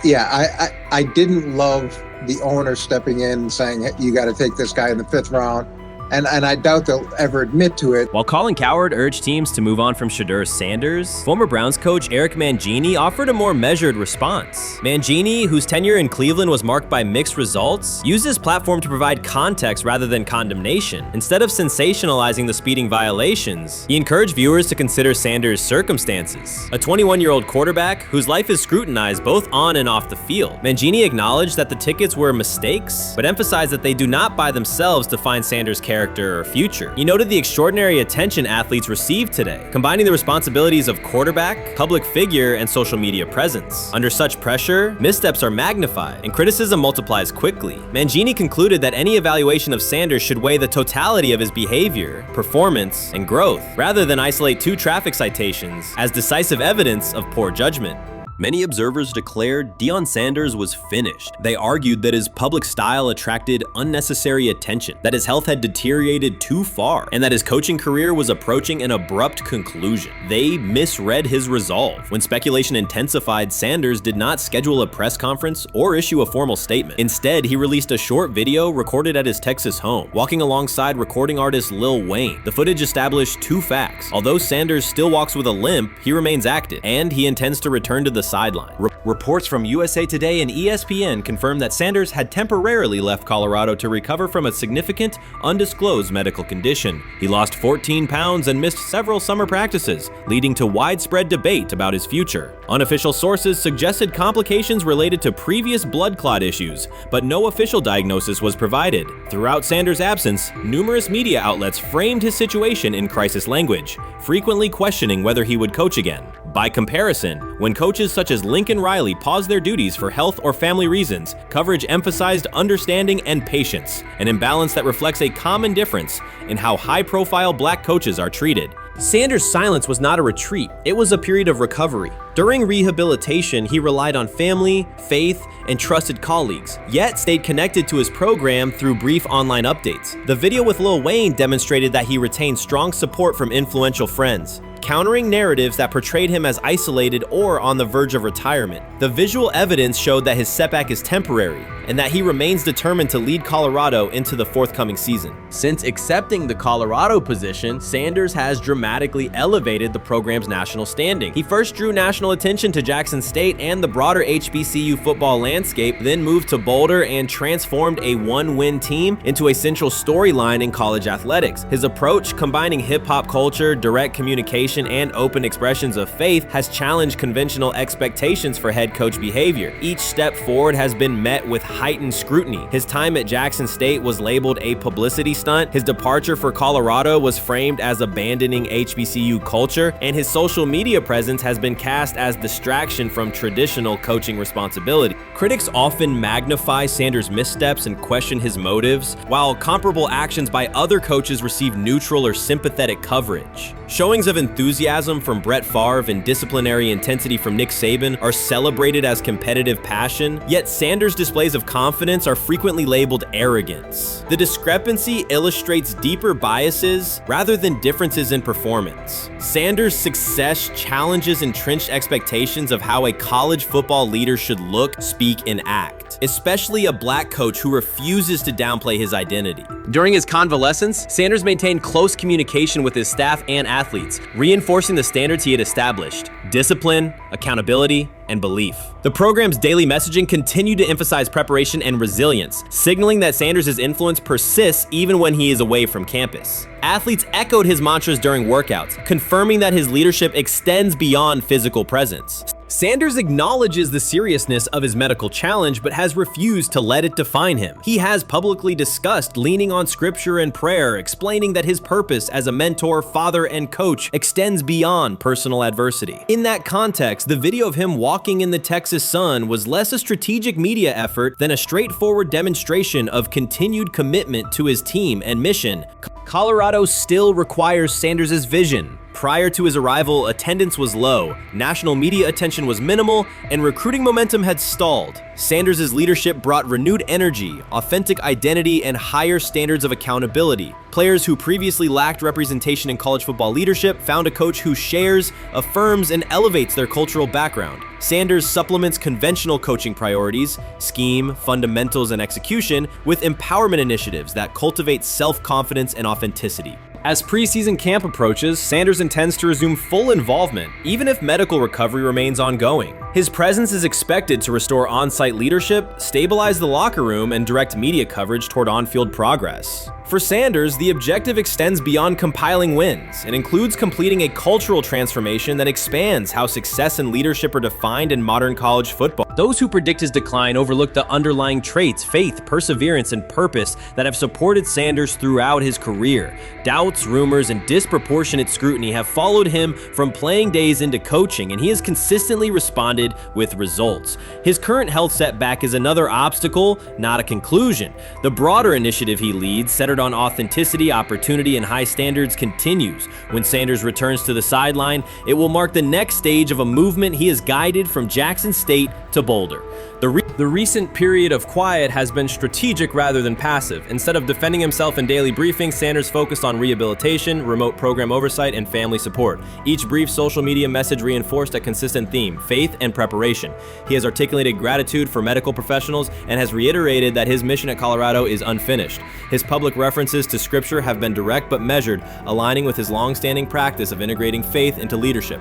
Yeah, I didn't love the owner stepping in and saying, hey, you got to take this guy in the 5th round. And I doubt they'll ever admit to it. While Colin Cowherd urged teams to move on from SHEDEUR Sanders, former Browns coach Eric Mangini offered a more measured response. Mangini, whose tenure in Cleveland was marked by mixed results, used his platform to provide context rather than condemnation. Instead of sensationalizing the speeding violations, he encouraged viewers to consider Sanders' circumstances. A 21-year-old quarterback whose life is scrutinized both on and off the field. Mangini acknowledged that the tickets were mistakes, but emphasized that they do not by themselves define Sanders' character or future. He noted the extraordinary attention athletes receive today, combining the responsibilities of quarterback, public figure, and social media presence. Under such pressure, missteps are magnified, and criticism multiplies quickly. Mangini concluded that any evaluation of Sanders should weigh the totality of his behavior, performance, and growth, rather than isolate 2 traffic citations as decisive evidence of poor judgment. Many observers declared Deion Sanders was finished. They argued that his public style attracted unnecessary attention, that his health had deteriorated too far, and that his coaching career was approaching an abrupt conclusion. They misread his resolve. When speculation intensified, Sanders did not schedule a press conference or issue a formal statement. Instead, he released a short video recorded at his Texas home, walking alongside recording artist Lil Wayne. The footage established two facts. Although Sanders still walks with a limp, he remains active, and he intends to return to the sideline. Reports from USA Today and ESPN confirm that Sanders had temporarily left Colorado to recover from a significant, undisclosed medical condition. He lost 14 pounds and missed several summer practices, leading to widespread debate about his future. Unofficial sources suggested complications related to previous blood clot issues, but no official diagnosis was provided. Throughout Sanders' absence, numerous media outlets framed his situation in crisis language, frequently questioning whether he would coach again. By comparison, when coaches such as Lincoln Riley paused their duties for health or family reasons, coverage emphasized understanding and patience, an imbalance that reflects a common difference in how high-profile black coaches are treated. Sanders' silence was not a retreat, it was a period of recovery. During rehabilitation, he relied on family, faith, and trusted colleagues, yet stayed connected to his program through brief online updates. The video with Lil Wayne demonstrated that he retained strong support from influential friends, countering narratives that portrayed him as isolated or on the verge of retirement. The visual evidence showed that his setback is temporary, and that he remains determined to lead Colorado into the forthcoming season. Since accepting the Colorado position, Sanders has dramatically elevated the program's national standing. He first drew national attention to Jackson State and the broader HBCU football landscape, then moved to Boulder and transformed a one-win team into a central storyline in college athletics. His approach, combining hip-hop culture, direct communication, and open expressions of faith, has challenged conventional expectations for head coach behavior. Each step forward has been met with heightened scrutiny. His time at Jackson State was labeled a publicity stunt, his departure for Colorado was framed as abandoning HBCU culture, and his social media presence has been cast as distraction from traditional coaching responsibility. Critics often magnify Sanders' missteps and question his motives, while comparable actions by other coaches receive neutral or sympathetic coverage. Showings of enthusiasm from Brett Favre and disciplinary intensity from Nick Saban are celebrated as competitive passion, yet Sanders' displays of confidence are frequently labeled arrogance. The discrepancy illustrates deeper biases rather than differences in performance. Sanders' success challenges entrenched expectations of how a college football leader should look, speak, and act, especially a black coach who refuses to downplay his identity. During his convalescence, Sanders maintained close communication with his staff and athletes, reinforcing the standards he had established: discipline, accountability, and belief. The program's daily messaging continued to emphasize preparation and resilience, signaling that Sanders' influence persists even when he is away from campus. Athletes echoed his mantras during workouts, confirming that his leadership extends beyond physical presence. Sanders acknowledges the seriousness of his medical challenge, but has refused to let it define him. He has publicly discussed leaning on scripture and prayer, explaining that his purpose as a mentor, father, and coach extends beyond personal adversity. In that context, the video of him walking in the Texas sun was less a strategic media effort than a straightforward demonstration of continued commitment to his team and mission. Colorado still requires Sanders' vision. Prior to his arrival, attendance was low, national media attention was minimal, and recruiting momentum had stalled. Sanders' leadership brought renewed energy, authentic identity, and higher standards of accountability. Players who previously lacked representation in college football leadership found a coach who shares, affirms, and elevates their cultural background. Sanders supplements conventional coaching priorities, scheme, fundamentals, and execution with empowerment initiatives that cultivate self-confidence and authenticity. As preseason camp approaches, Sanders intends to resume full involvement, even if medical recovery remains ongoing. His presence is expected to restore on-site leadership, stabilize the locker room, and direct media coverage toward on-field progress. For Sanders, the objective extends beyond compiling wins. It includes completing a cultural transformation that expands how success and leadership are defined in modern college football. Those who predict his decline overlook the underlying traits, faith, perseverance, and purpose that have supported Sanders throughout his career. Doubts, rumors, and disproportionate scrutiny have followed him from playing days into coaching, and he has consistently responded rewarded with results. His current health setback is another obstacle, not a conclusion. The broader initiative he leads, centered on authenticity, opportunity, and high standards, continues. When Sanders returns to the sideline, it will mark the next stage of a movement he has guided from Jackson State to Boulder. The recent period of quiet has been strategic rather than passive. Instead of defending himself in daily briefings, Sanders focused on rehabilitation, remote program oversight, and family support. Each brief social media message reinforced a consistent theme: faith and preparation. He has articulated gratitude for medical professionals and has reiterated that his mission at Colorado is unfinished. His public references to scripture have been direct but measured, aligning with his long-standing practice of integrating faith into leadership.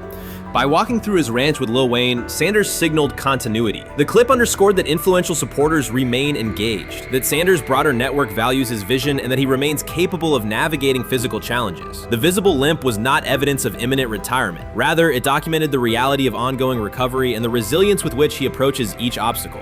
By walking through his ranch with Lil Wayne, Sanders signaled continuity. The clip underscored that influential supporters remain engaged, that Sanders' broader network values his vision, and that he remains capable of navigating physical challenges. The visible limp was not evidence of imminent retirement. Rather, it documented the reality of ongoing recovery and the resilience with which he approaches each obstacle.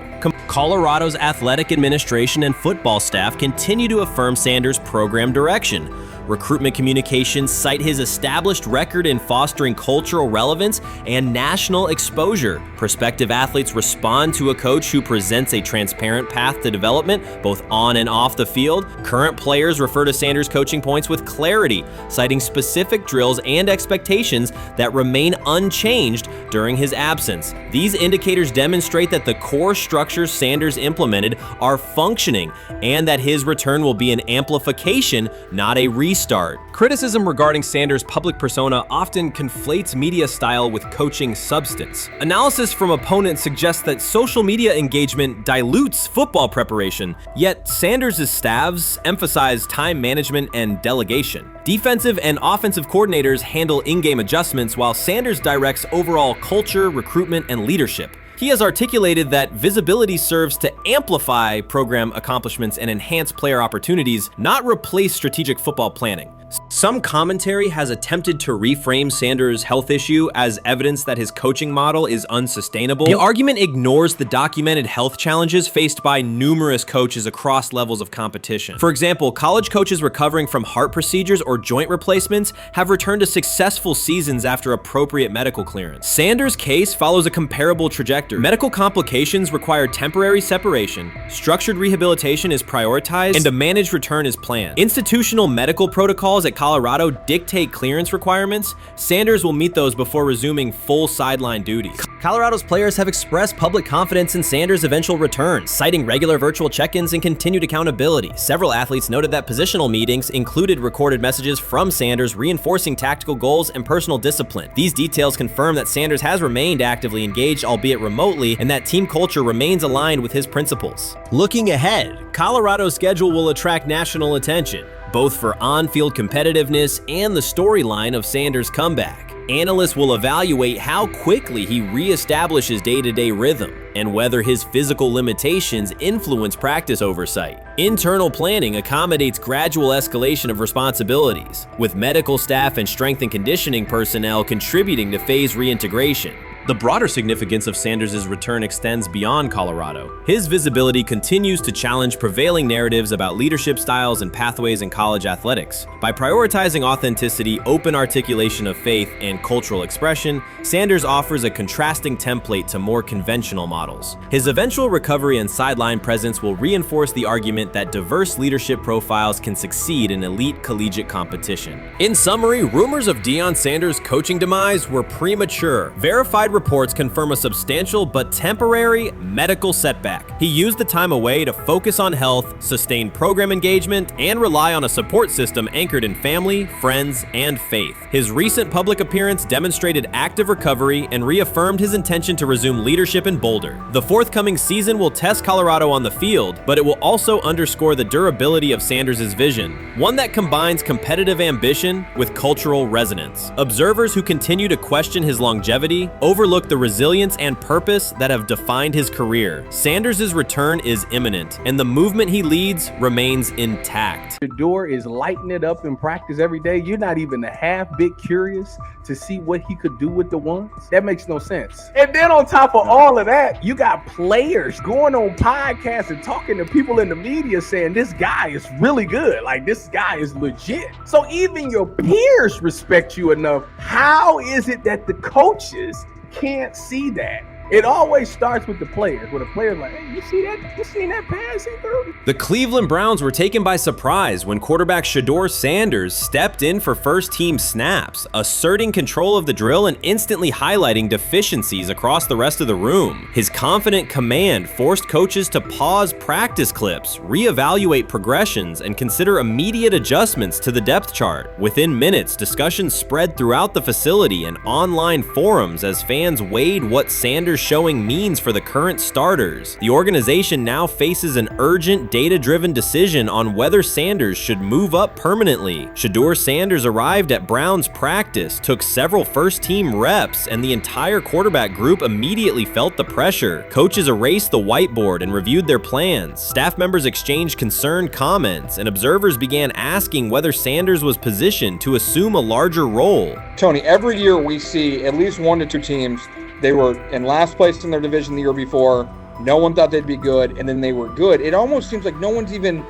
Colorado's athletic administration and football staff continue to affirm Sanders' program direction. Recruitment communications cite his established record in fostering cultural relevance and national exposure. Prospective athletes respond to a coach who presents a transparent path to development, both on and off the field. Current players refer to Sanders' coaching points with clarity, citing specific drills and expectations that remain unchanged during his absence. These indicators demonstrate that the core structures Sanders implemented are functioning and that his return will be an amplification, not a restart. Criticism regarding Sanders' public persona often conflates media style with coaching substance. Analysis from opponents suggests that social media engagement dilutes football preparation, yet Sanders' staffs emphasize time management and delegation. Defensive and offensive coordinators handle in-game adjustments, while Sanders directs overall culture, recruitment, and leadership. He has articulated that visibility serves to amplify program accomplishments and enhance player opportunities, not replace strategic football planning. Some commentary has attempted to reframe Sanders' health issue as evidence that his coaching model is unsustainable. The argument ignores the documented health challenges faced by numerous coaches across levels of competition. For example, college coaches recovering from heart procedures or joint replacements have returned to successful seasons after appropriate medical clearance. Sanders' case follows a comparable trajectory. Medical complications require temporary separation, structured rehabilitation is prioritized, and a managed return is planned. Institutional medical protocols at Colorado dictate clearance requirements. Sanders will meet those before resuming full sideline duties. Colorado's players have expressed public confidence in Sanders' eventual return, citing regular virtual check-ins and continued accountability. Several athletes noted that positional meetings included recorded messages from Sanders reinforcing tactical goals and personal discipline. These details confirm that Sanders has remained actively engaged, albeit remotely, and that team culture remains aligned with his principles. Looking ahead, Colorado's schedule will attract national attention, both for on-field competitiveness and the storyline of Sanders' comeback. Analysts will evaluate how quickly he reestablishes day-to-day rhythm and whether his physical limitations influence practice oversight. Internal planning accommodates gradual escalation of responsibilities, with medical staff and strength and conditioning personnel contributing to phase reintegration. The broader significance of Sanders' return extends beyond Colorado. His visibility continues to challenge prevailing narratives about leadership styles and pathways in college athletics. By prioritizing authenticity, open articulation of faith, and cultural expression, Sanders offers a contrasting template to more conventional models. His eventual recovery and sideline presence will reinforce the argument that diverse leadership profiles can succeed in elite collegiate competition. In summary, rumors of Deion Sanders' coaching demise were premature. Verified reports confirm a substantial but temporary medical setback. He used the time away to focus on health, sustain program engagement, and rely on a support system anchored in family, friends, and faith. His recent public appearance demonstrated active recovery and reaffirmed his intention to resume leadership in Boulder. The forthcoming season will test Colorado on the field, but it will also underscore the durability of Sanders' vision, one that combines competitive ambition with cultural resonance. Observers who continue to question his longevity overlook the resilience and purpose that have defined his career. Sanders' return is imminent, and the movement he leads remains intact. SHEDEUR is lighting it up in practice every day. You're not even a half bit curious to see what he could do with the ones. That makes no sense. And then on top of all of that, you got players going on podcasts and talking to people in the media saying this guy is really good. Like, this guy is legit. So even your peers respect you enough. How is it that the coaches can't see that? It always starts with the players, where the players like, hey, you see that? You seen that pass he threw? The Cleveland Browns were taken by surprise when quarterback SHEDEUR Sanders stepped in for first-team snaps, asserting control of the drill and instantly highlighting deficiencies across the rest of the room. His confident command forced coaches to pause practice clips, reevaluate progressions, and consider immediate adjustments to the depth chart. Within minutes, discussions spread throughout the facility and online forums as fans weighed what Sanders' showing means for the current starters. The organization now faces an urgent, data-driven decision on whether Sanders should move up permanently. SHEDEUR Sanders arrived at Browns practice, took several first-team reps, and the entire quarterback group immediately felt the pressure. Coaches erased the whiteboard and reviewed their plans. Staff members exchanged concerned comments, and observers began asking whether Sanders was positioned to assume a larger role. Tony, every year we see at least 1 to 2 teams. They were in last place in their division the year before. No one thought they'd be good, and then they were good. It almost seems like no one's even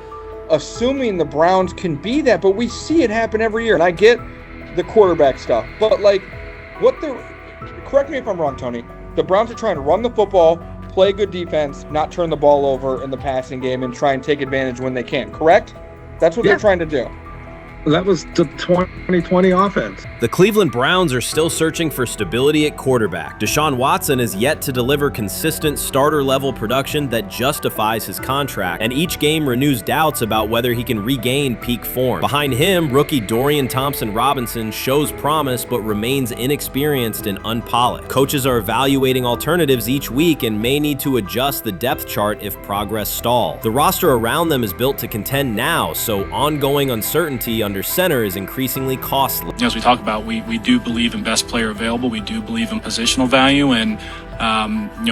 assuming the Browns can be that, but we see it happen every year. And I get the quarterback stuff, but correct me if I'm wrong, Tony. The Browns are trying to run the football, play good defense, not turn the ball over in the passing game, and try and take advantage when they can, correct? That's what they're trying to do. That was the 2020 offense. The Cleveland Browns are still searching for stability at quarterback. Deshaun Watson is yet to deliver consistent starter-level production that justifies his contract, and each game renews doubts about whether he can regain peak form. Behind him, rookie Dorian Thompson-Robinson shows promise but remains inexperienced and unpolished. Coaches are evaluating alternatives each week and may need to adjust the depth chart if progress stalls. The roster around them is built to contend now, so ongoing uncertainty under center is increasingly costly. As we talk about, we do believe in best player available. We do believe in positional value, and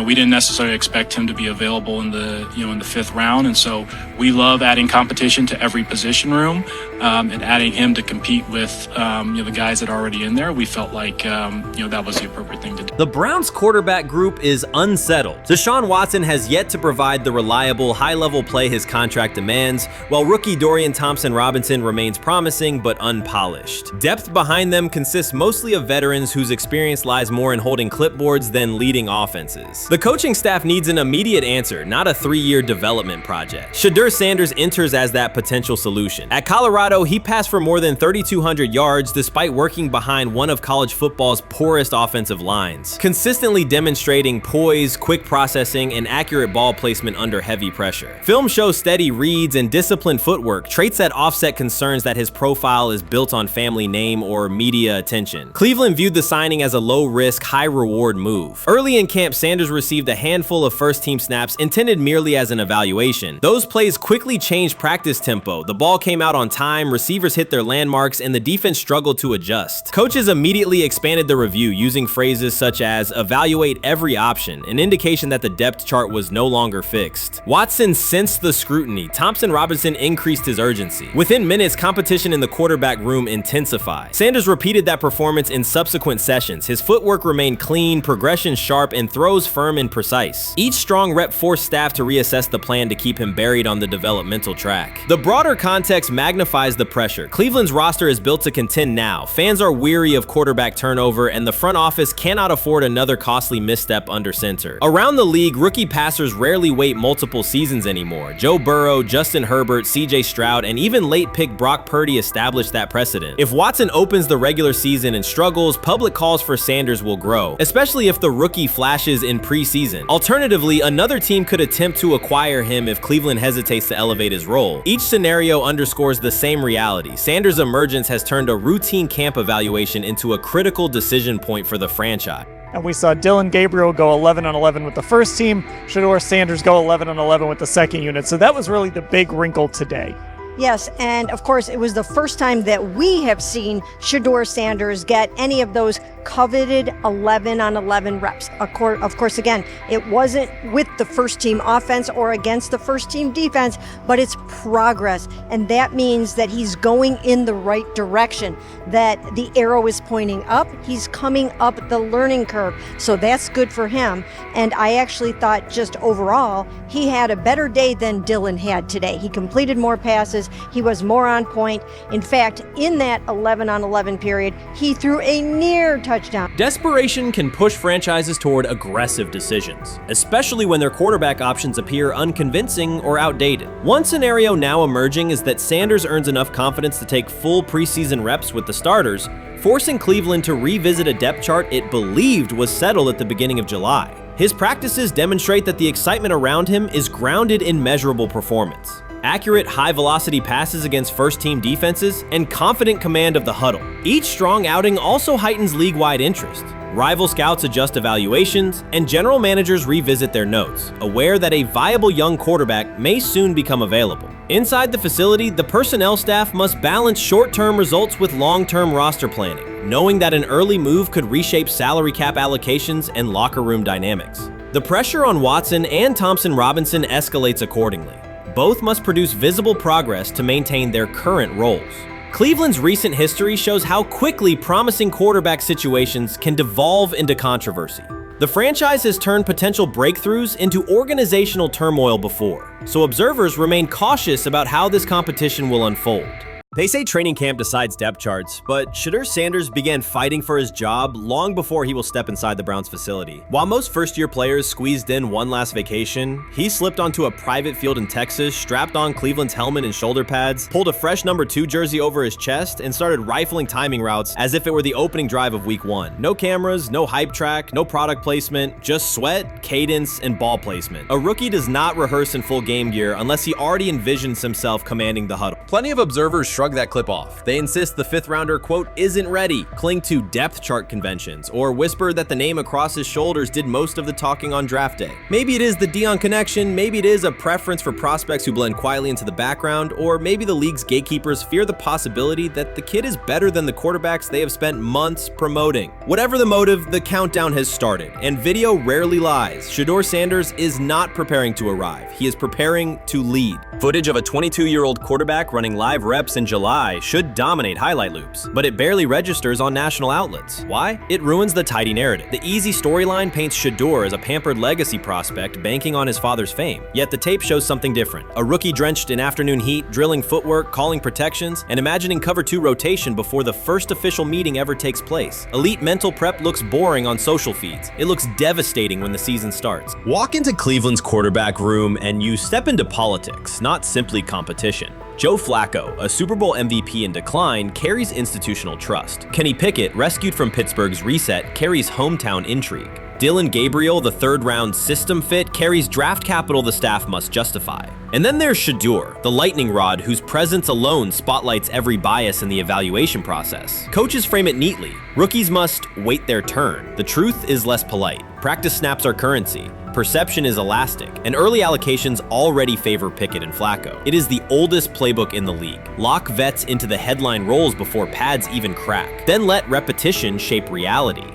we didn't necessarily expect him to be available in the in the 5th round, and so we love adding competition to every position room and adding him to compete with the guys that are already in there. We felt like that was the appropriate thing to do. The Browns quarterback group is unsettled. Deshaun Watson has yet to provide the reliable, high-level play his contract demands, while rookie Dorian Thompson-Robinson remains promising but unpolished. Depth behind them consists mostly of veterans whose experience lies more in holding clipboards than leading offenses. The coaching staff needs an immediate answer, not a 3-year development project. SHEDEUR Sanders enters as that potential solution. At Colorado, he passed for more than 3,200 yards despite working behind one of college football's poorest offensive lines, consistently demonstrating poise, quick processing, and accurate ball placement under heavy pressure. Film shows steady reads and disciplined footwork, traits that offset concerns that his profile is built on family name or media attention. Cleveland viewed the signing as a low-risk, high-reward move. Early in camp, Sanders received a handful of first-team snaps intended merely as an evaluation. Those plays quickly changed practice tempo. The ball came out on time, receivers hit their landmarks, and the defense struggled to adjust. Coaches immediately expanded the review using phrases such as evaluate every option, an indication that the depth chart was no longer fixed. Watson sensed the scrutiny. Thompson-Robinson increased his urgency. Within minutes, competition in the quarterback room intensified. Sanders repeated that performance in subsequent sessions. His footwork remained clean, progression sharp, and throws firm and precise. Each strong rep forced staff to reassess the plan to keep him buried on the developmental track. The broader context magnifies the pressure. Cleveland's roster is built to contend now. Fans are weary of quarterback turnover, and the front office cannot afford another costly misstep under center. Around the league, rookie passers rarely wait multiple seasons anymore. Joe Burrow, Justin Herbert, CJ Stroud, and even late pick Brock Purdy established that precedent. If Watson opens the regular season and struggles, public calls for Sanders will grow, especially if the rookie flashes in preseason. Alternatively, another team could attempt to acquire him if Cleveland hesitates to elevate his role. Each scenario underscores the same reality. Sanders' emergence has turned a routine camp evaluation into a critical decision point for the franchise. And we saw Dillon Gabriel go 11-11 with the first team, SHEDEUR Sanders go 11-11 with the second unit. So that was really the big wrinkle today. Yes, and of course, it was the first time that we have seen SHEDEUR Sanders get any of those coveted 11-on-11 reps. Of course, again, it wasn't with the first team offense or against the first team defense, but it's progress. And that means that he's going in the right direction, that the arrow is pointing up. He's coming up the learning curve. So that's good for him. And I actually thought just overall, he had a better day than Dillon had today. He completed more passes. He was more on point. In fact, in that 11-on-11 period, he threw a near touchdown. Desperation can push franchises toward aggressive decisions, especially when their quarterback options appear unconvincing or outdated. One scenario now emerging is that Sanders earns enough confidence to take full preseason reps with the starters, forcing Cleveland to revisit a depth chart it believed was settled at the beginning of July. His practices demonstrate that the excitement around him is grounded in measurable performance. Accurate, high-velocity passes against first-team defenses, and confident command of the huddle. Each strong outing also heightens league-wide interest. Rival scouts adjust evaluations, and general managers revisit their notes, aware that a viable young quarterback may soon become available. Inside the facility, the personnel staff must balance short-term results with long-term roster planning, knowing that an early move could reshape salary cap allocations and locker room dynamics. The pressure on Watson and Thompson Robinson escalates accordingly. Both must produce visible progress to maintain their current roles. Cleveland's recent history shows how quickly promising quarterback situations can devolve into controversy. The franchise has turned potential breakthroughs into organizational turmoil before, so observers remain cautious about how this competition will unfold. They say training camp decides depth charts, but SHEDEUR Sanders began fighting for his job long before he will step inside the Browns facility. While most first-year players squeezed in one last vacation, he slipped onto a private field in Texas, strapped on Cleveland's helmet and shoulder pads, pulled a fresh number 2 jersey over his chest, and started rifling timing routes as if it were the opening drive of week 1. No cameras, no hype track, no product placement, just sweat, cadence, and ball placement. A rookie does not rehearse in full game gear unless he already envisions himself commanding the huddle. Plenty of observers shrug that clip off. They insist the 5th rounder, quote, isn't ready, cling to depth chart conventions, or whisper that the name across his shoulders did most of the talking on draft day. Maybe it is the Deion connection, maybe it is a preference for prospects who blend quietly into the background, or maybe the league's gatekeepers fear the possibility that the kid is better than the quarterbacks they have spent months promoting. Whatever the motive, the countdown has started, and video rarely lies. SHEDEUR Sanders is not preparing to arrive. He is preparing to lead. Footage of a 22-year-old quarterback running live reps in July should dominate highlight loops, but it barely registers on national outlets. Why? It ruins the tidy narrative. The easy storyline paints SHEDEUR as a pampered legacy prospect banking on his father's fame. Yet the tape shows something different. A rookie drenched in afternoon heat, drilling footwork, calling protections, and imagining cover 2 rotation before the first official meeting ever takes place. Elite mental prep looks boring on social feeds. It looks devastating when the season starts. Walk into Cleveland's quarterback room and you step into politics, not simply competition. Joe Flacco, a Super Bowl MVP in decline, carries institutional trust. Kenny Pickett, rescued from Pittsburgh's reset, carries hometown intrigue. Dylan Gabriel, the 3rd-round system fit, carries draft capital the staff must justify. And then there's SHEDEUR, the lightning rod whose presence alone spotlights every bias in the evaluation process. Coaches frame it neatly. Rookies must wait their turn. The truth is less polite. Practice snaps are currency. Perception is elastic, and early allocations already favor Pickett and Flacco. It is the oldest playbook in the league. Lock vets into the headline roles before pads even crack. Then let repetition shape reality.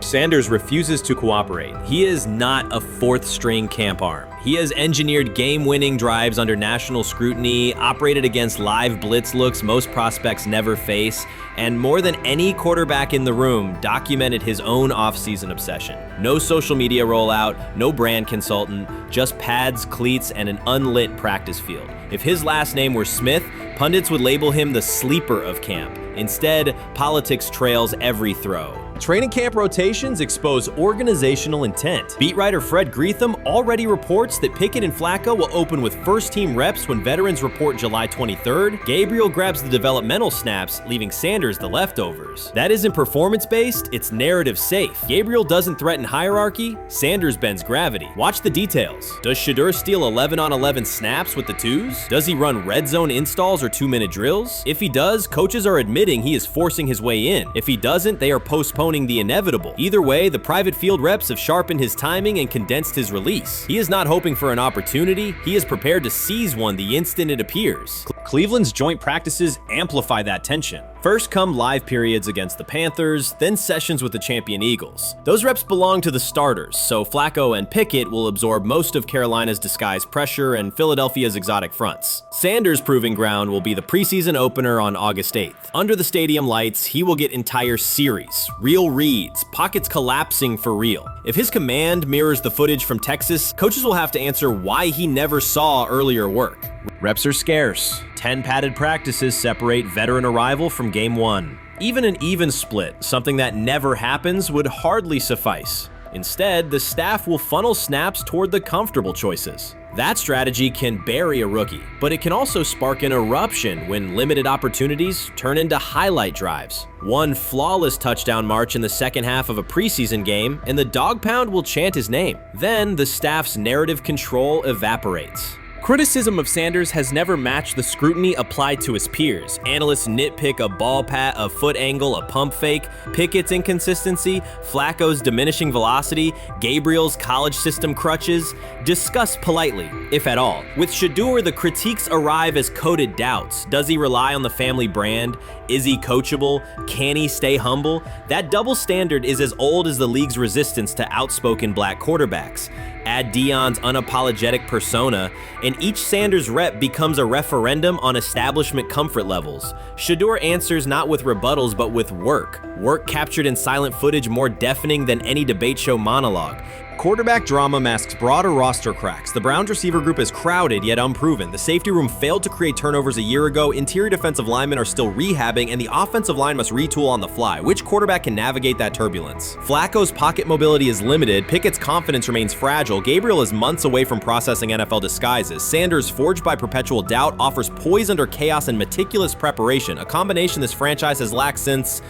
Sanders refuses to cooperate. He is not a 4th-string camp arm. He has engineered game-winning drives under national scrutiny, operated against live blitz looks most prospects never face, and more than any quarterback in the room, documented his own off-season obsession. No social media rollout, no brand consultant, just pads, cleats, and an unlit practice field. If his last name were Smith, pundits would label him the sleeper of camp. Instead, politics trails every throw. Training camp rotations expose organizational intent. Beat writer Fred Greetham already reports that Pickett and Flacco will open with first-team reps when veterans report July 23rd. Gabriel grabs the developmental snaps, leaving Sanders the leftovers. That isn't performance-based, it's narrative-safe. Gabriel doesn't threaten hierarchy, Sanders bends gravity. Watch the details. Does SHEDEUR steal 11-on-11 snaps with the 2s? Does he run red zone installs or 2-minute drills? If he does, coaches are admitting he is forcing his way in. If he doesn't, they are postponing the inevitable. Either way, the private field reps have sharpened his timing and condensed his release. He is not hoping for an opportunity, he is prepared to seize one the instant it appears. Cleveland's joint practices amplify that tension. First come live periods against the Panthers, then sessions with the champion Eagles. Those reps belong to the starters, so Flacco and Pickett will absorb most of Carolina's disguised pressure and Philadelphia's exotic fronts. Sanders' proving ground will be the preseason opener on August 8th. Under the stadium lights, he will get entire series, real reads, pockets collapsing for real. If his command mirrors the footage from Texas, coaches will have to answer why he never saw earlier work. Reps are scarce. 10 padded practices separate veteran arrival from game 1. Even an even split, something that never happens, would hardly suffice. Instead, the staff will funnel snaps toward the comfortable choices. That strategy can bury a rookie, but it can also spark an eruption when limited opportunities turn into highlight drives. One flawless touchdown march in the second half of a preseason game, and the dog pound will chant his name. Then the staff's narrative control evaporates. Criticism of Sanders has never matched the scrutiny applied to his peers. Analysts nitpick a ball pat, a foot angle, a pump fake, Pickett's inconsistency, Flacco's diminishing velocity, Gabriel's college system crutches. Discuss politely, if at all. With SHEDEUR, the critiques arrive as coded doubts. Does he rely on the family brand? Is he coachable? Can he stay humble? That double standard is as old as the league's resistance to outspoken black quarterbacks. Add Deion's unapologetic persona, and each Sanders rep becomes a referendum on establishment comfort levels. SHEDEUR answers not with rebuttals, but with work. Work captured in silent footage more deafening than any debate show monologue. Quarterback drama masks broader roster cracks. The Browns receiver group is crowded yet unproven. The safety room failed to create turnovers a year ago. Interior defensive linemen are still rehabbing, and the offensive line must retool on the fly. Which quarterback can navigate that turbulence? Flacco's pocket mobility is limited. Pickett's confidence remains fragile. Gabriel is months away from processing NFL disguises. Sanders, forged by perpetual doubt, offers poise under chaos and meticulous preparation, a combination this franchise has lacked since,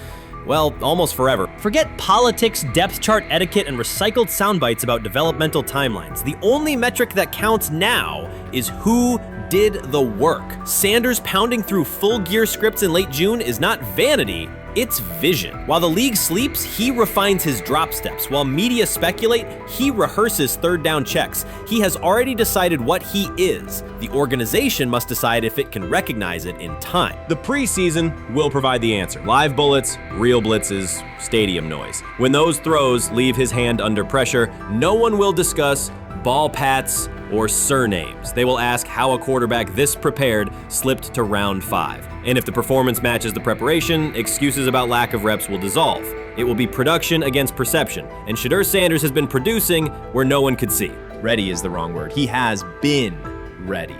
well, almost forever. Forget politics, depth chart etiquette, and recycled sound bites about developmental timelines. The only metric that counts now is who did the work. Sanders pounding through full gear scripts in late June is not vanity, it's vision. While the league sleeps, he refines his drop steps. While media speculate, he rehearses third down checks. He has already decided what he is. The organization must decide if it can recognize it in time. The preseason will provide the answer. Live bullets, real blitzes, stadium noise. When those throws leave his hand under pressure, no one will discuss ball pats or surnames. They will ask how a quarterback this prepared slipped to round 5. And if the performance matches the preparation, excuses about lack of reps will dissolve. It will be production against perception, and SHEDEUR Sanders has been producing where no one could see. Ready is the wrong word. He has been ready.